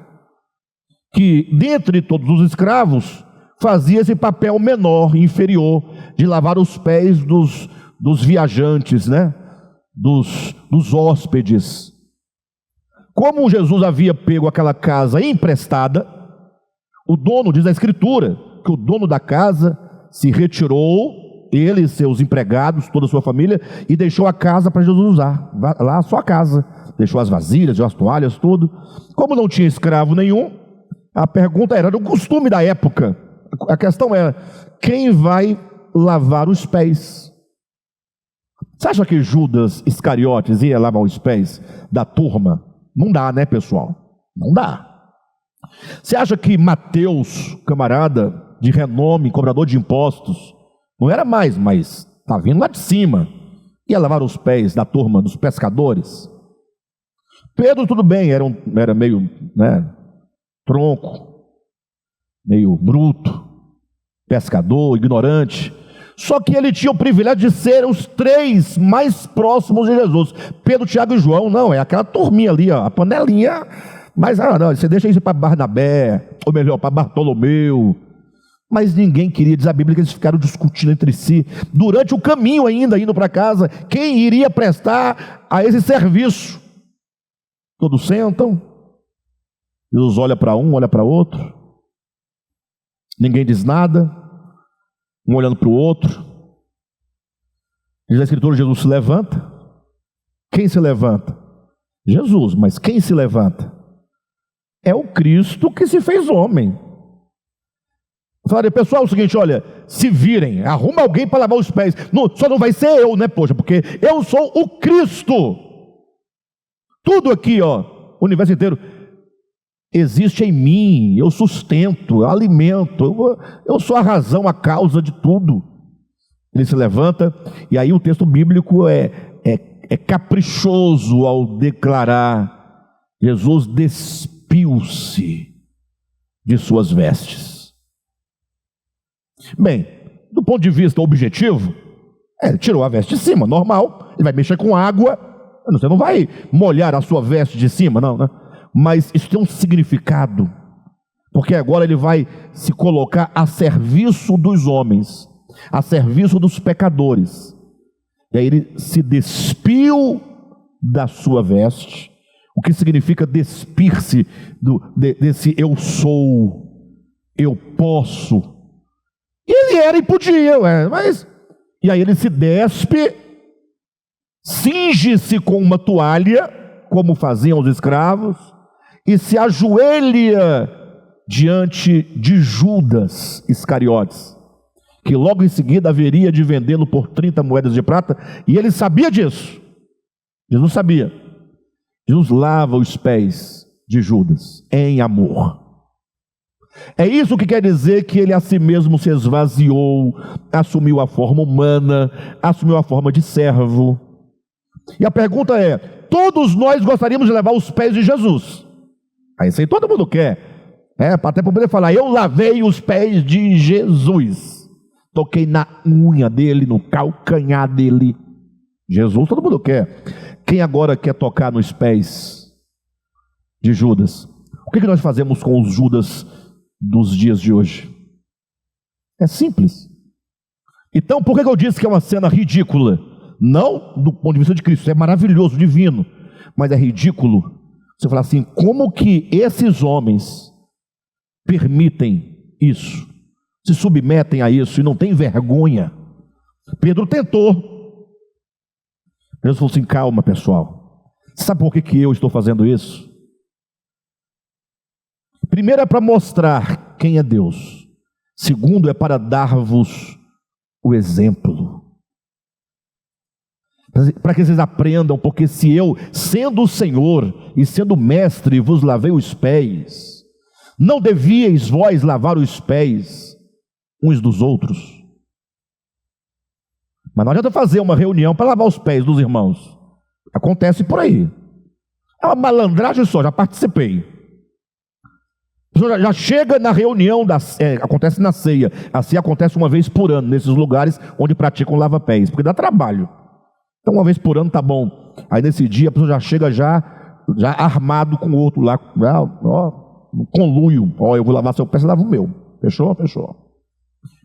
que dentre todos os escravos fazia esse papel menor, inferior, de lavar os pés dos viajantes, dos hóspedes. Como Jesus havia pego aquela casa emprestada, o dono, diz a Escritura, que o dono da casa se retirou, ele e seus empregados, toda a sua família, e deixou a casa para Jesus usar, lá a sua casa, deixou as vasilhas, as toalhas, tudo. Como não tinha escravo nenhum, a pergunta era do costume da época, a questão era, quem vai lavar os pés? Você acha que Judas Iscariotes ia lavar os pés da turma? Não dá, né, pessoal? Não dá. Você acha que Mateus, camarada de renome, cobrador de impostos, não era mais, mas está vindo lá de cima, ia lavar os pés da turma dos pescadores? Pedro, tudo bem, era meio, tronco, meio bruto, pescador, ignorante, só que ele tinha o privilégio de ser os 3 mais próximos de Jesus. Pedro, Tiago e João, não, é aquela turminha ali, a panelinha, mas não, você deixa isso para Barnabé, ou melhor, para Bartolomeu. Mas ninguém queria, diz a Bíblia, que eles ficaram discutindo entre si, durante o caminho ainda, indo para casa, quem iria prestar a esse serviço. Todos sentam, Jesus olha para um, olha para outro, ninguém diz nada, um olhando para o outro. Diz a Escritura, Jesus se levanta. Quem se levanta? Jesus, mas quem se levanta? É o Cristo que se fez homem. Eu falei, pessoal, é o seguinte, olha, se virem, arruma alguém para lavar os pés. Só não vai ser eu, poxa, porque eu sou o Cristo. Tudo aqui, o universo inteiro existe em mim, eu sustento, eu alimento, eu sou a razão, a causa de tudo. Ele se levanta, e aí o texto bíblico é caprichoso ao declarar: Jesus despiu-se de suas vestes. Bem, do ponto de vista objetivo, ele tirou a veste de cima, normal, ele vai mexer com água, você não vai molhar a sua veste de cima, não, né? Mas isso tem um significado, porque agora ele vai se colocar a serviço dos homens, a serviço dos pecadores. E aí ele se despiu da sua veste, o que significa despir-se desse eu sou, eu posso. Ele era e podia, mas... E aí ele se despe, cinge-se com uma toalha, como faziam os escravos, e se ajoelha diante de Judas Iscariotes, que logo em seguida haveria de vendê-lo por 30 moedas de prata, e ele sabia disso. Jesus sabia. Jesus lava os pés de Judas em amor. É isso que quer dizer que ele a si mesmo se esvaziou, assumiu a forma humana, assumiu a forma de servo. E a pergunta é: todos nós gostaríamos de lavar os pés de Jesus? Aí isso aí todo mundo quer, até para poder falar: eu lavei os pés de Jesus, toquei na unha dele, no calcanhar dele. Jesus todo mundo quer. Quem agora quer tocar nos pés de Judas. O que nós fazemos com os Judas dos dias de hoje? É simples. Então, por que eu disse que é uma cena ridícula? Não do ponto de vista de Cristo, é maravilhoso, divino, mas é ridículo você falar assim: como que esses homens permitem isso, se submetem a isso e não têm vergonha? Pedro tentou. Jesus falou assim: calma, pessoal, sabe por que eu estou fazendo isso? Primeiro é para mostrar quem é Deus. Segundo é para dar-vos o exemplo, para que vocês aprendam, porque se eu, sendo o Senhor e sendo mestre, vos lavei os pés, não devíeis vós lavar os pés uns dos outros? Mas não adianta fazer uma reunião para lavar os pés dos irmãos. Acontece por aí. É uma malandragem só, já participei. A pessoa já chega na reunião, acontece na ceia. A ceia acontece uma vez por ano, nesses lugares onde praticam lava-pés, porque dá trabalho. Então uma vez por ano tá bom. Aí nesse dia a pessoa já chega já armado com o outro lá, no conluio. Eu vou lavar seu pé, você lava o meu. Fechou? Fechou.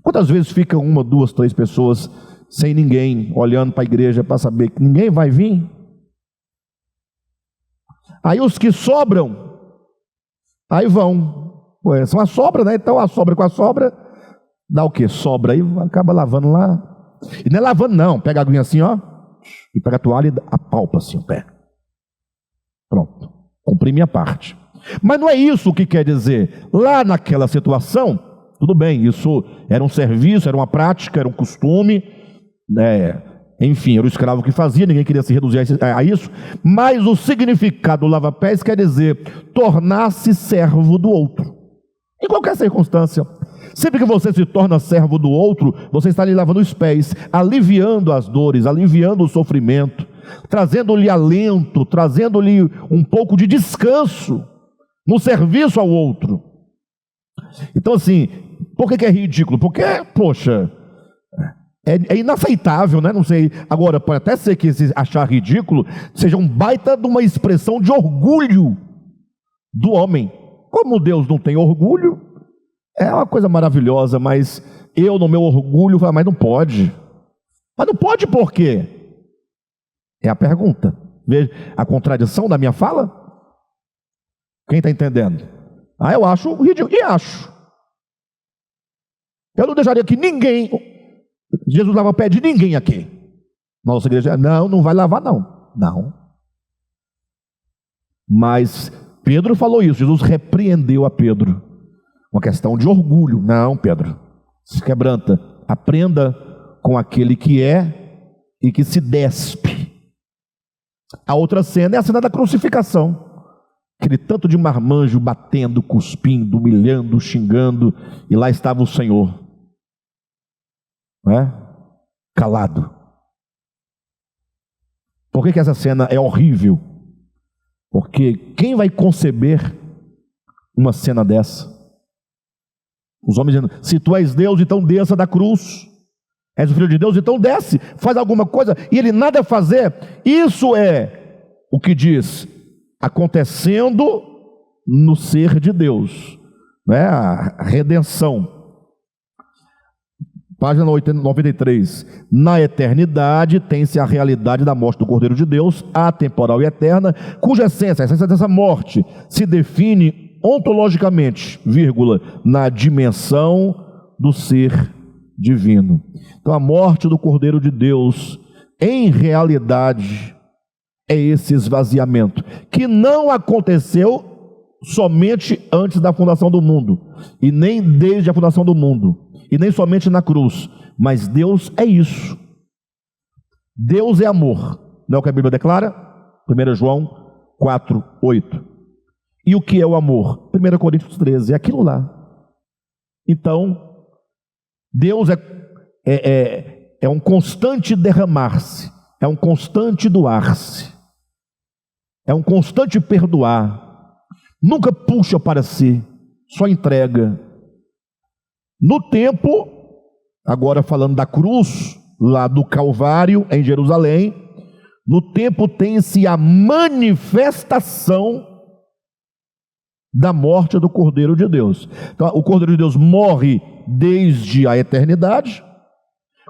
Quantas vezes ficam 1, 2, 3 pessoas sem ninguém, olhando para a igreja para saber que ninguém vai vir? Aí os que sobram, aí vão. São a sobra, né? Então a sobra com a sobra, dá o quê? Sobra aí, acaba lavando lá. E não é lavando não, pega a aguinha assim, e pega a toalha e apalpa assim o pé. Pronto, cumpri minha parte. Mas não é isso que quer dizer. Lá naquela situação, tudo bem, isso era um serviço, era uma prática, era um costume, enfim, era o escravo que fazia, ninguém queria se reduzir a isso. Mas o significado do lava-pés quer dizer tornar-se servo do outro, em qualquer circunstância. Sempre que você se torna servo do outro, você está lhe lavando os pés, aliviando as dores, aliviando o sofrimento, trazendo-lhe alento, trazendo-lhe um pouco de descanso no serviço ao outro. Então assim, por que é ridículo? Porque, poxa, é inaceitável, né? Não sei, agora pode até ser que se achar ridículo seja um baita de uma expressão de orgulho do homem. Como Deus não tem orgulho, é uma coisa maravilhosa, mas eu no meu orgulho falo, mas não pode. Mas não pode por quê? É a pergunta. Veja a contradição da minha fala. Quem está entendendo? Eu acho ridículo, e acho. Eu não deixaria que ninguém, Jesus lava o pé de ninguém aqui. Nossa igreja, não vai lavar não. Mas Pedro falou isso, Jesus repreendeu a Pedro. Uma questão de orgulho. Não, Pedro, se quebranta, aprenda com aquele que é e que se despe. A outra cena é a cena da crucificação. Aquele tanto de marmanjo batendo, cuspindo, humilhando, xingando, e lá estava o Senhor, calado. Por que essa cena é horrível? Porque quem vai conceber uma cena dessa? Os homens dizendo, se tu és Deus, então desça da cruz. És o Filho de Deus, então desce, faz alguma coisa. E ele nada a fazer. Isso é o que diz, acontecendo no ser de Deus, a redenção. Página 93. Na eternidade tem-se a realidade da morte do Cordeiro de Deus, atemporal e eterna, cuja essência, a essência dessa morte, se define ontologicamente, na dimensão do ser divino. Então a morte do Cordeiro de Deus, em realidade, é esse esvaziamento, que não aconteceu somente antes da fundação do mundo, e nem desde a fundação do mundo, e nem somente na cruz, mas Deus é isso. Deus é amor, não é o que a Bíblia declara? 1 João 4:8. E o que é o amor? 1 Coríntios 13, é aquilo lá. Então, Deus é um constante derramar-se, é um constante doar-se, é um constante perdoar, nunca puxa para si, só entrega. No tempo, agora falando da cruz, lá do Calvário, em Jerusalém, no tempo tem-se a manifestação da morte do Cordeiro de Deus. Então, o Cordeiro de Deus morre desde a eternidade.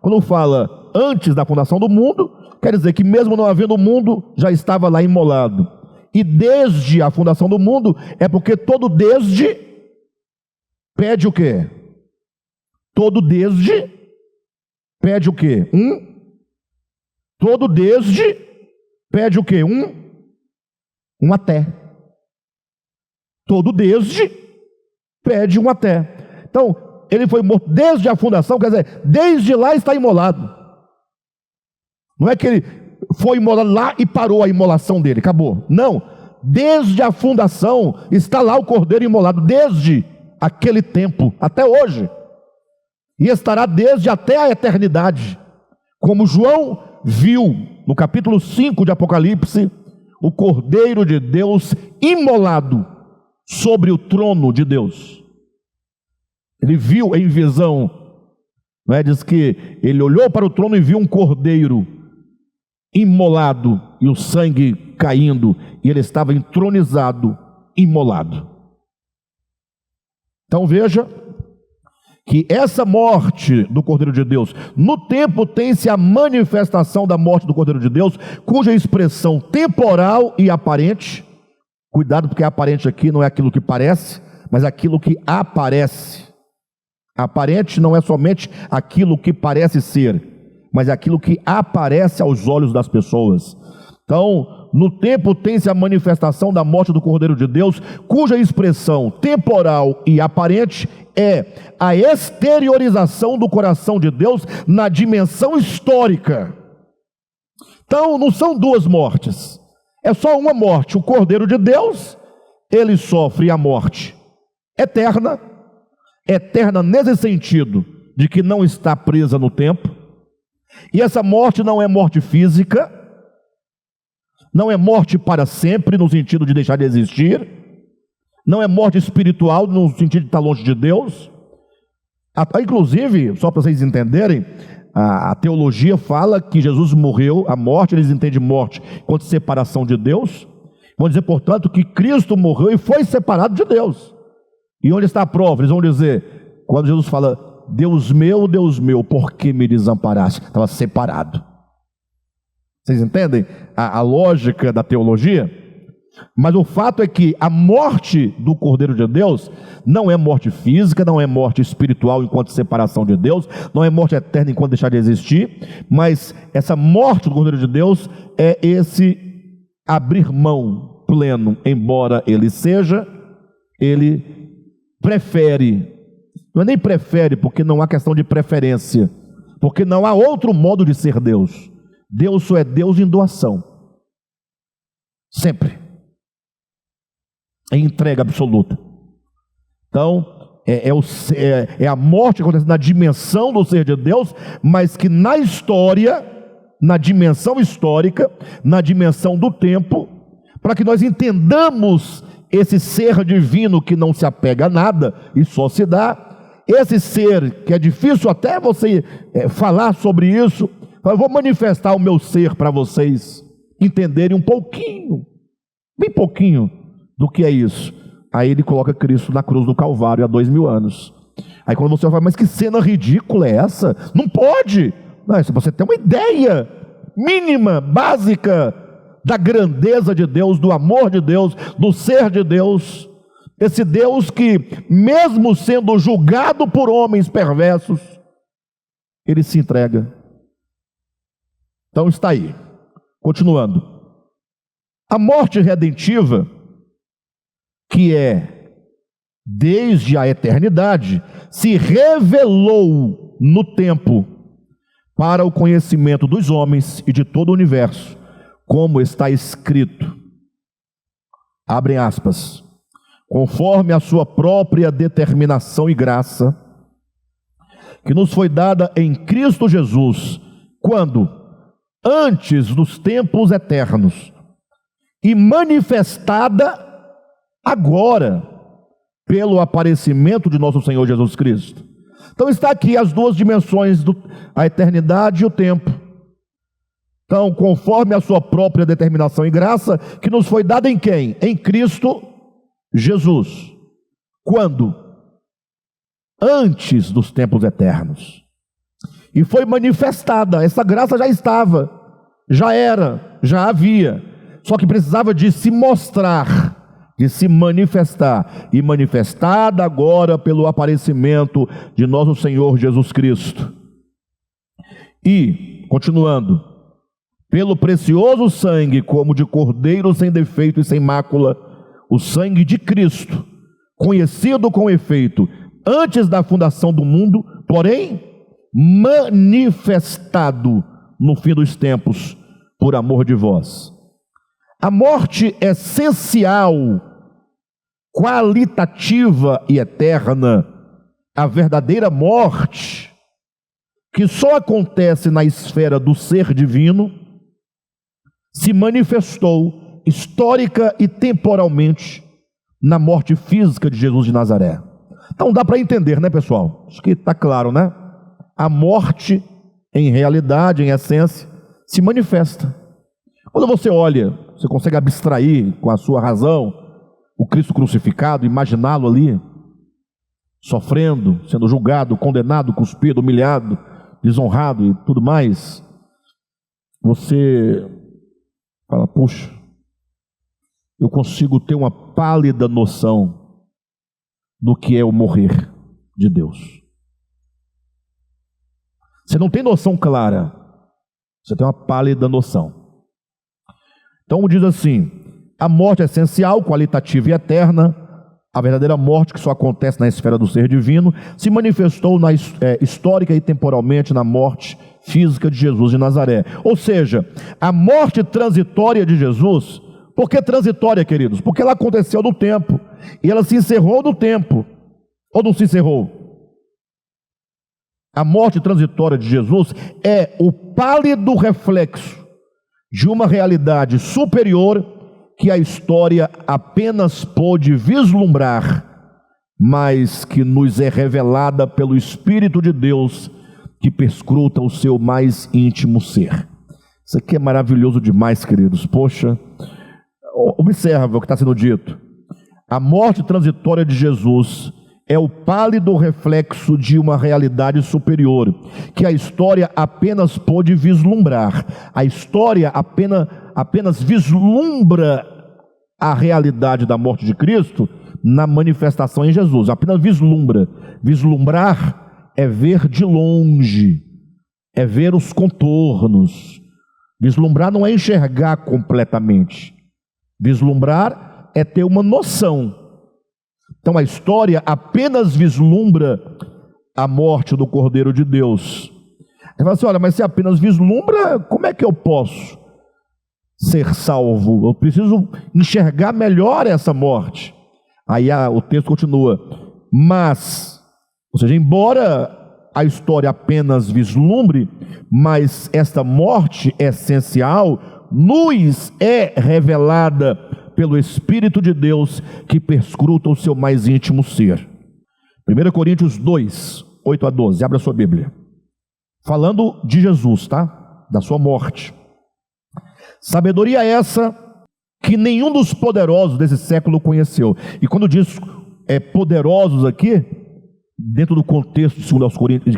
Quando fala antes da fundação do mundo, quer dizer que mesmo não havendo o mundo, já estava lá imolado. E desde a fundação do mundo, é porque todo desde pede o quê? Todo desde pede o quê? Todo desde pede o quê? Um até. Todo desde pede um até. Então, ele foi morto desde a fundação, quer dizer, desde lá está imolado. Não é que ele foi imolado lá e parou a imolação dele, acabou. Não, desde a fundação está lá o Cordeiro imolado, desde aquele tempo até hoje. E estará desde até a eternidade. Como João viu no capítulo 5 de Apocalipse, o Cordeiro de Deus imolado sobre o trono de Deus. Ele viu em visão, diz que ele olhou para o trono e viu um cordeiro imolado e o sangue caindo, e ele estava entronizado, imolado. Então veja que essa morte do Cordeiro de Deus, no tempo tem-se a manifestação da morte do Cordeiro de Deus, cuja expressão temporal e aparente, cuidado porque aparente aqui não é aquilo que parece, mas aquilo que aparece. Aparente não é somente aquilo que parece ser, mas é aquilo que aparece aos olhos das pessoas. Então, no tempo tem-se a manifestação da morte do Cordeiro de Deus, cuja expressão temporal e aparente é a exteriorização do coração de Deus na dimensão histórica. Então, não são duas mortes, é só uma morte. O Cordeiro de Deus, ele sofre a morte eterna, eterna nesse sentido de que não está presa no tempo, e essa morte não é morte física, não é morte para sempre, no sentido de deixar de existir, não é morte espiritual, no sentido de estar longe de Deus. Inclusive, só para vocês entenderem, a teologia fala que Jesus morreu, a morte, eles entendem morte quanto separação de Deus. Vão dizer, portanto, que Cristo morreu e foi separado de Deus. E onde está a prova? Eles vão dizer, quando Jesus fala, Deus meu, por que me desamparaste? Estava separado. Vocês entendem a lógica da teologia? Mas o fato é que a morte do Cordeiro de Deus não é morte física, não é morte espiritual enquanto separação de Deus, não é morte eterna enquanto deixar de existir, mas essa morte do Cordeiro de Deus é esse abrir mão pleno, embora ele prefere, não é nem prefere, porque não há questão de preferência, porque não há outro modo de ser Deus. Deus só é Deus em doação, sempre, em entrega absoluta. Então, é a morte que acontece na dimensão do ser de Deus, mas que na história, na dimensão histórica, na dimensão do tempo, para que nós entendamos esse ser divino que não se apega a nada e só se dá, esse ser que é difícil até você falar sobre isso. Eu vou manifestar o meu ser para vocês entenderem um pouquinho, bem pouquinho do que é isso. Aí ele coloca Cristo na cruz do Calvário há 2000 anos. Aí quando você fala, mas que cena ridícula é essa? Não pode! Não, se você tem uma ideia mínima, básica da grandeza de Deus, do amor de Deus, do ser de Deus, esse Deus que, mesmo sendo julgado por homens perversos, ele se entrega. Então está aí, continuando. A morte redentiva, que é desde a eternidade, se revelou no tempo para o conhecimento dos homens e de todo o universo, como está escrito, abrem aspas, conforme a sua própria determinação e graça, que nos foi dada em Cristo Jesus, quando, antes dos tempos eternos, e manifestada agora, pelo aparecimento de nosso Senhor Jesus Cristo. Então está aqui as duas dimensões, a eternidade e o tempo. Então, conforme a sua própria determinação e graça, que nos foi dada em quem? Em Cristo Jesus. Quando? Antes dos tempos eternos. E foi manifestada, essa graça já estava, já era, já havia, só que precisava de se mostrar, de se manifestar, e manifestada agora pelo aparecimento de nosso Senhor Jesus Cristo. E, continuando, pelo precioso sangue, como de cordeiro sem defeito e sem mácula, o sangue de Cristo, conhecido com efeito antes da fundação do mundo, porém manifestado no fim dos tempos, por amor de vós. A morte essencial, qualitativa e eterna, a verdadeira morte, que só acontece na esfera do ser divino, se manifestou histórica e temporalmente na morte física de Jesus de Nazaré. Então dá para entender, né, pessoal? Acho que está claro, né? A morte, em realidade, em essência, se manifesta. Quando você olha, você consegue abstrair com a sua razão o Cristo crucificado, imaginá-lo ali, sofrendo, sendo julgado, condenado, cuspido, humilhado, desonrado e tudo mais. Você fala, puxa, eu consigo ter uma pálida noção do que é o morrer de Deus. Você não tem noção clara, você tem uma pálida noção. Então diz assim, a morte é essencial, qualitativa e eterna, a verdadeira morte que só acontece na esfera do ser divino, se manifestou histórica e temporalmente na morte física de Jesus de Nazaré. Ou seja, a morte transitória de Jesus, por que transitória, queridos? Porque ela aconteceu no tempo, e ela se encerrou no tempo, ou não se encerrou? A morte transitória de Jesus é o pálido reflexo de uma realidade superior que a história apenas pôde vislumbrar, mas que nos é revelada pelo Espírito de Deus que perscruta o seu mais íntimo ser. Isso aqui é maravilhoso demais, queridos. Poxa, observa o que está sendo dito. A morte transitória de Jesus é o pálido reflexo de uma realidade superior, que a história apenas pôde vislumbrar. A história apenas vislumbra a realidade da morte de Cristo na manifestação em Jesus. Apenas vislumbra. Vislumbrar é ver de longe, é ver os contornos. Vislumbrar não é enxergar completamente. Vislumbrar é ter uma noção. Então a história apenas vislumbra a morte do Cordeiro de Deus. Ele fala assim, olha, mas se apenas vislumbra, como é que eu posso ser salvo? Eu preciso enxergar melhor essa morte. Aí o texto continua, mas, ou seja, embora a história apenas vislumbre, mas esta morte essencial nos é revelada pelo Espírito de Deus que perscruta o seu mais íntimo ser. 1 Coríntios 2, 8 a 12, abra a sua Bíblia. Falando de Jesus, tá? Da sua morte. Sabedoria essa que nenhum dos poderosos desse século conheceu. E quando diz poderosos aqui, dentro do contexto de 2 Coríntios,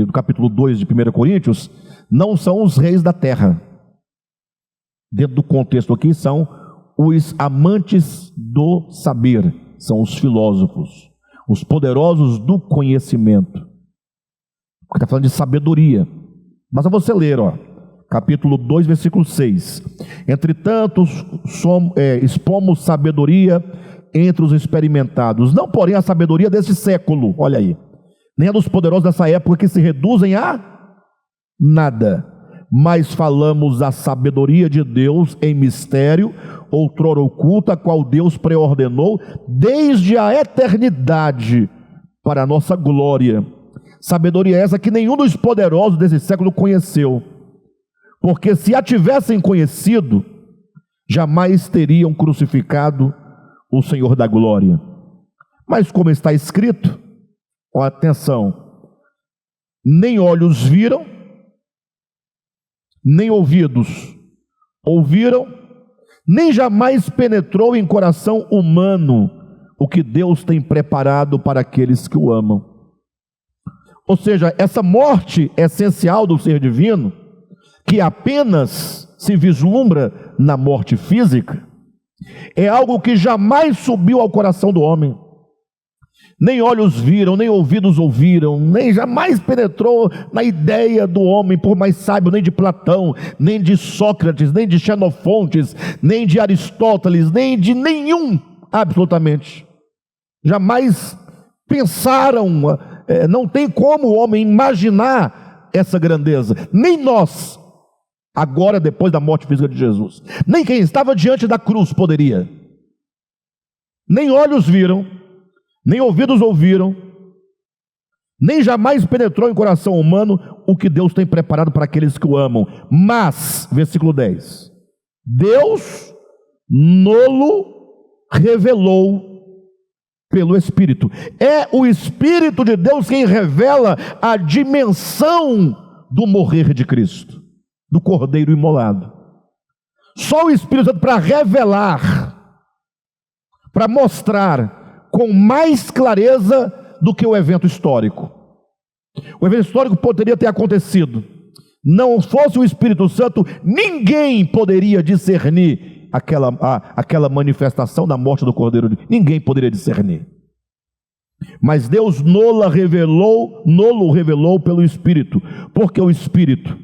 do capítulo 2 de 1 Coríntios, não são os reis da terra. Dentro do contexto aqui são os amantes do saber, são os filósofos, os poderosos do conhecimento. Está falando de sabedoria. Basta você ler, capítulo 2, versículo 6. Entretanto, expomos sabedoria entre os experimentados, não porém a sabedoria desse século, olha aí, nem a dos poderosos dessa época que se reduzem a nada, mas falamos a sabedoria de Deus em mistério, outrora oculta, a qual Deus preordenou desde a eternidade para a nossa glória. Sabedoria essa que nenhum dos poderosos desse século conheceu, porque se a tivessem conhecido, jamais teriam crucificado o Senhor da glória. Mas como está escrito, atenção, nem olhos viram, nem ouvidos ouviram, nem jamais penetrou em coração humano o que Deus tem preparado para aqueles que o amam. Ou seja, essa morte essencial do ser divino, que apenas se vislumbra na morte física, é algo que jamais subiu ao coração do homem. Nem olhos viram, nem ouvidos ouviram, nem jamais penetrou na ideia do homem, por mais sábio, nem de Platão, nem de Sócrates, nem de Xenofontes, nem de Aristóteles, nem de nenhum, absolutamente. Jamais pensaram, não tem como o homem imaginar essa grandeza, nem nós, agora depois da morte física de Jesus, nem quem estava diante da cruz poderia. Nem olhos viram, nem ouvidos ouviram, nem jamais penetrou em coração humano o que Deus tem preparado para aqueles que o amam. Mas, versículo 10, Deus nolo revelou pelo Espírito. É o Espírito de Deus quem revela a dimensão do morrer de Cristo, do Cordeiro imolado. Só o Espírito Santo para revelar, para mostrar com mais clareza do que o evento histórico. O evento histórico poderia ter acontecido. Não fosse o Espírito Santo, ninguém poderia discernir aquela manifestação da morte do Cordeiro. Ninguém poderia discernir. Mas Deus nolo revelou pelo Espírito. Por que o Espírito?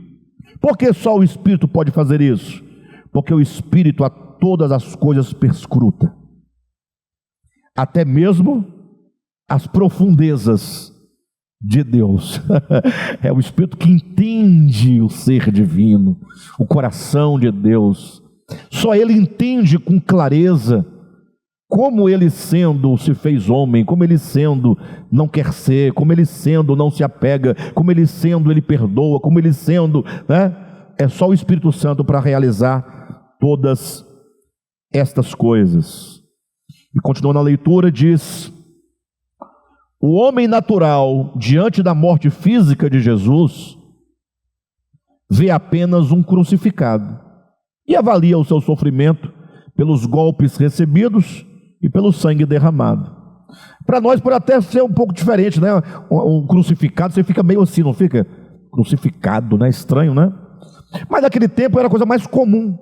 Porque só o Espírito pode fazer isso? Porque o Espírito a todas as coisas perscruta, até mesmo as profundezas de Deus. É o Espírito que entende o ser divino, o coração de Deus. Só Ele entende com clareza como Ele sendo se fez homem, como Ele sendo não quer ser, como Ele sendo não se apega, como Ele sendo Ele perdoa, como Ele sendo, né? É só o Espírito Santo para realizar todas estas coisas. E continuando a leitura, diz: o homem natural, diante da morte física de Jesus, vê apenas um crucificado e avalia o seu sofrimento pelos golpes recebidos e pelo sangue derramado. Para nós pode até ser um pouco diferente, né? Um crucificado, você fica meio assim, não fica? Crucificado, né? Estranho, né? Mas naquele tempo era a coisa mais comum.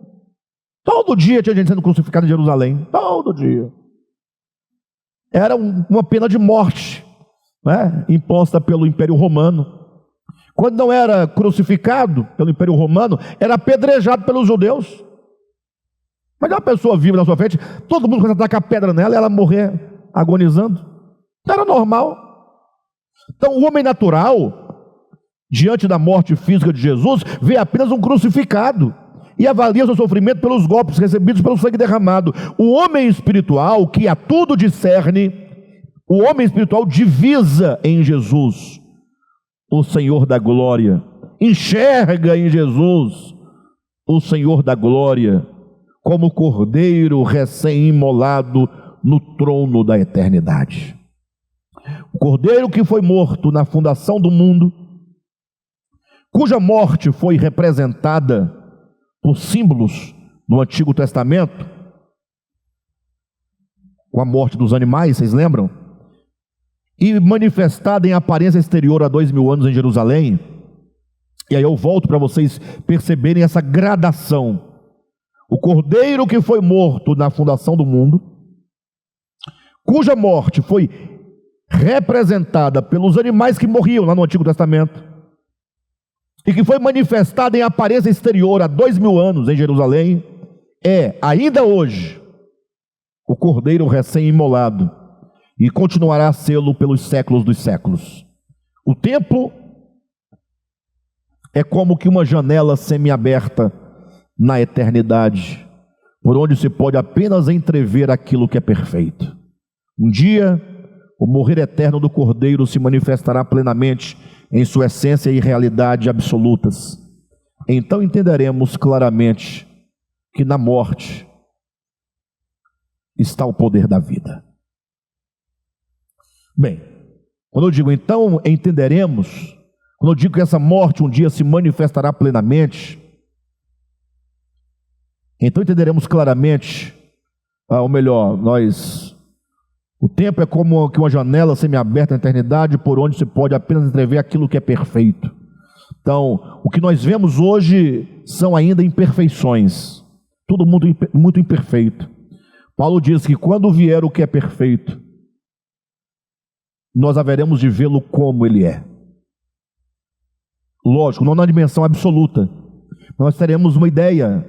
Todo dia tinha gente sendo crucificada em Jerusalém, todo dia. Era uma pena de morte, né, imposta pelo Império Romano. Quando não era crucificado pelo Império Romano, era apedrejado pelos judeus. Mas uma pessoa viva na sua frente, todo mundo começa a tacar pedra nela e ela morrer agonizando. Era normal. Então o homem natural, diante da morte física de Jesus, vê apenas um crucificado e avalia o seu sofrimento pelos golpes recebidos, pelo sangue derramado. O homem espiritual, que a tudo discerne, o homem espiritual divisa em Jesus o Senhor da glória, enxerga em Jesus o Senhor da glória, como cordeiro recém-imolado no trono da eternidade. O cordeiro que foi morto na fundação do mundo, cuja morte foi representada por símbolos no Antigo Testamento, com a morte dos animais, vocês lembram? E manifestada em aparência exterior há 2000 anos em Jerusalém. E aí eu volto para vocês perceberem essa gradação. O cordeiro que foi morto na fundação do mundo, cuja morte foi representada pelos animais que morriam lá no Antigo Testamento, e que foi manifestada em aparência exterior há 2000 anos em Jerusalém, é ainda hoje o cordeiro recém-imolado, e continuará a sê-lo pelos séculos dos séculos. O templo é como que uma janela semiaberta na eternidade, por onde se pode apenas entrever aquilo que é perfeito. Um dia, o morrer eterno do Cordeiro se manifestará plenamente em sua essência e realidade absolutas. Então entenderemos claramente que na morte está o poder da vida. Bem, quando eu digo então entenderemos, quando eu digo que essa morte um dia se manifestará plenamente, então entenderemos claramente, ou melhor, nós O tempo é como que uma janela semiaberta na eternidade, por onde se pode apenas entrever aquilo que é perfeito. Então, o que nós vemos hoje são ainda imperfeições, tudo muito imperfeito. Paulo diz que quando vier o que é perfeito, nós haveremos de vê-lo como ele é. Lógico, não na dimensão absoluta. Nós teremos uma ideia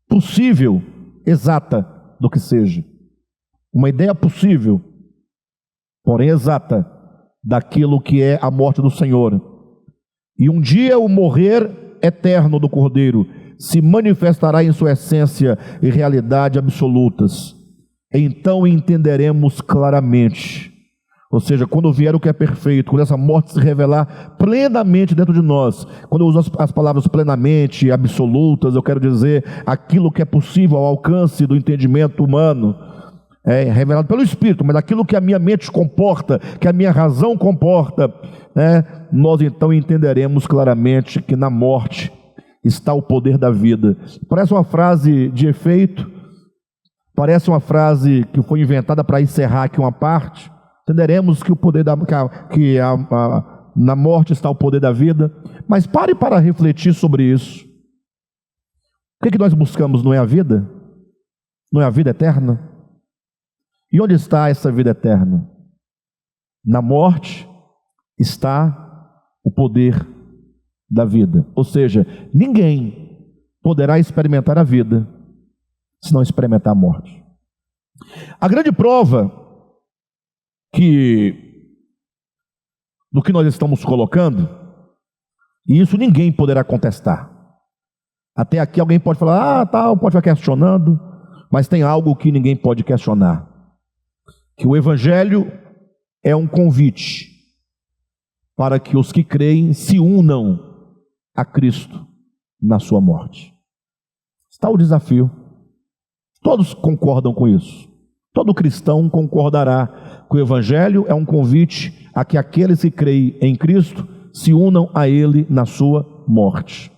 possível, exata do que seja. Uma ideia possível, porém exata, daquilo que é a morte do Senhor. E um dia o morrer eterno do Cordeiro se manifestará em sua essência e realidade absolutas. Então entenderemos claramente. Ou seja, quando vier o que é perfeito, quando essa morte se revelar plenamente dentro de nós, quando eu uso as palavras plenamente, absolutas, eu quero dizer aquilo que é possível ao alcance do entendimento humano, é revelado pelo Espírito, mas aquilo que a minha mente comporta, que a minha razão comporta, nós então entenderemos claramente que na morte está o poder da vida. Parece uma frase de efeito, parece uma frase que foi inventada para encerrar aqui uma parte. Entenderemos que o poder na morte está o poder da vida, mas pare para refletir sobre isso. O que nós buscamos? Não é a vida? Não é a vida eterna? E onde está essa vida eterna? Na morte está o poder da vida. Ou seja, ninguém poderá experimentar a vida se não experimentar a morte. A grande prova do que nós estamos colocando, e isso ninguém poderá contestar. Até aqui alguém pode falar, pode ficar questionando, mas tem algo que ninguém pode questionar, que o Evangelho é um convite para que os que creem se unam a Cristo na sua morte. Está o desafio. Todos concordam com isso. Todo cristão concordará que o Evangelho é um convite a que aqueles que creem em Cristo se unam a Ele na sua morte.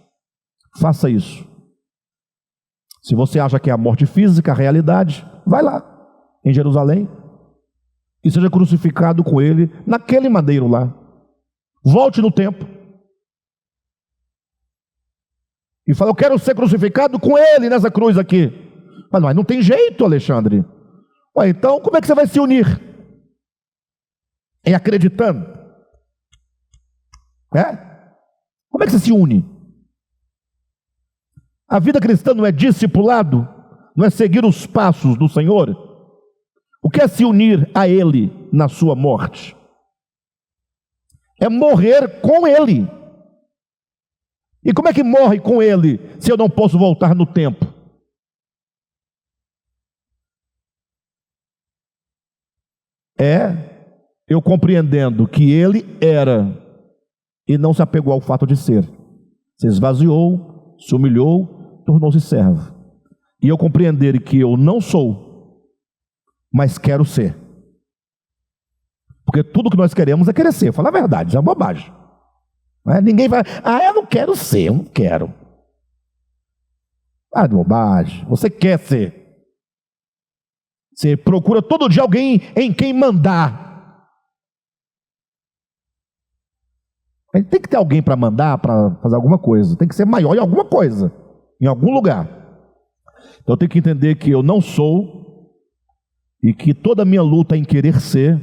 Faça isso. Se você acha que é a morte física, a realidade, vai lá, em Jerusalém, e seja crucificado com Ele naquele madeiro lá. Volte no tempo e fala, eu quero ser crucificado com Ele nessa cruz aqui. Mas não tem jeito, Alexandre. Então como é que você vai se unir? É acreditando? Como é que você se une? A vida cristã não é discipulado? Não é seguir os passos do Senhor? O que é se unir a Ele na sua morte? É morrer com Ele. E como é que morre com Ele se eu não posso voltar no tempo? Eu compreendendo que Ele era e não se apegou ao fato de ser. Se esvaziou, se humilhou, tornou-se servo. E eu compreender que eu não sou, mas quero ser. Porque tudo que nós queremos é querer ser. Fala a verdade, isso é uma bobagem. Ninguém vai, eu não quero ser, eu não quero. De bobagem, você quer ser. Você procura todo dia alguém em quem mandar. Tem que ter alguém para mandar, para fazer alguma coisa. Tem que ser maior em alguma coisa, em algum lugar. Então eu tenho que entender que eu não sou, e que toda a minha luta em querer ser,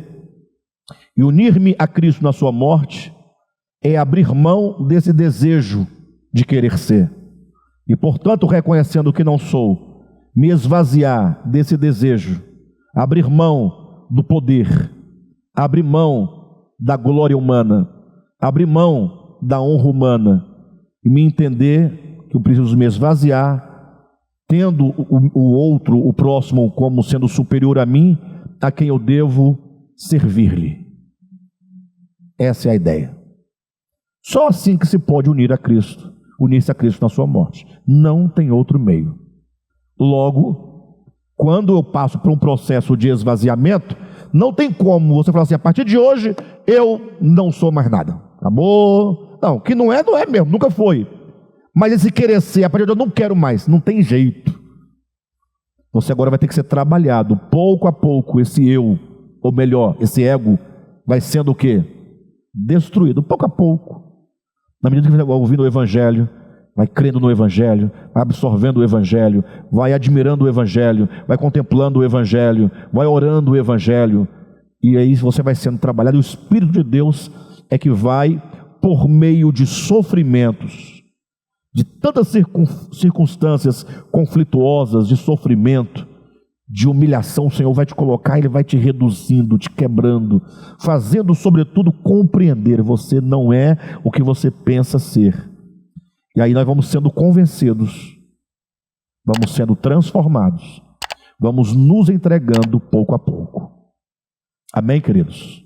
e unir-me a Cristo na sua morte, é abrir mão desse desejo de querer ser. E portanto, reconhecendo que não sou, me esvaziar desse desejo, abrir mão do poder, abrir mão da glória humana, abrir mão da honra humana, e me entender que eu preciso me esvaziar, tendo o outro, o próximo, como sendo superior a mim, a quem eu devo servir-lhe. Essa é a ideia. Só assim que se pode unir a Cristo, unir-se a Cristo na sua morte. Não tem outro meio. Logo, quando eu passo por um processo de esvaziamento, não tem como você falar assim, a partir de hoje eu não sou mais nada. Acabou. Não, que não é mesmo, nunca foi. Mas esse querer ser, a partir de hoje eu não quero mais, não tem jeito. Você agora vai ter que ser trabalhado. Pouco a pouco, esse eu, ou melhor, esse ego, vai sendo o quê? Destruído, pouco a pouco. Na medida que você vai ouvindo o Evangelho, vai crendo no Evangelho, vai absorvendo o Evangelho, vai admirando o Evangelho, vai contemplando o Evangelho, vai orando o Evangelho, e aí você vai sendo trabalhado. O Espírito de Deus é que vai, por meio de sofrimentos, de tantas circunstâncias conflituosas, de sofrimento, de humilhação, o Senhor vai te colocar, Ele vai te reduzindo, te quebrando, fazendo sobretudo compreender, você não é o que você pensa ser. E aí nós vamos sendo convencidos, vamos sendo transformados, vamos nos entregando pouco a pouco. Amém, queridos?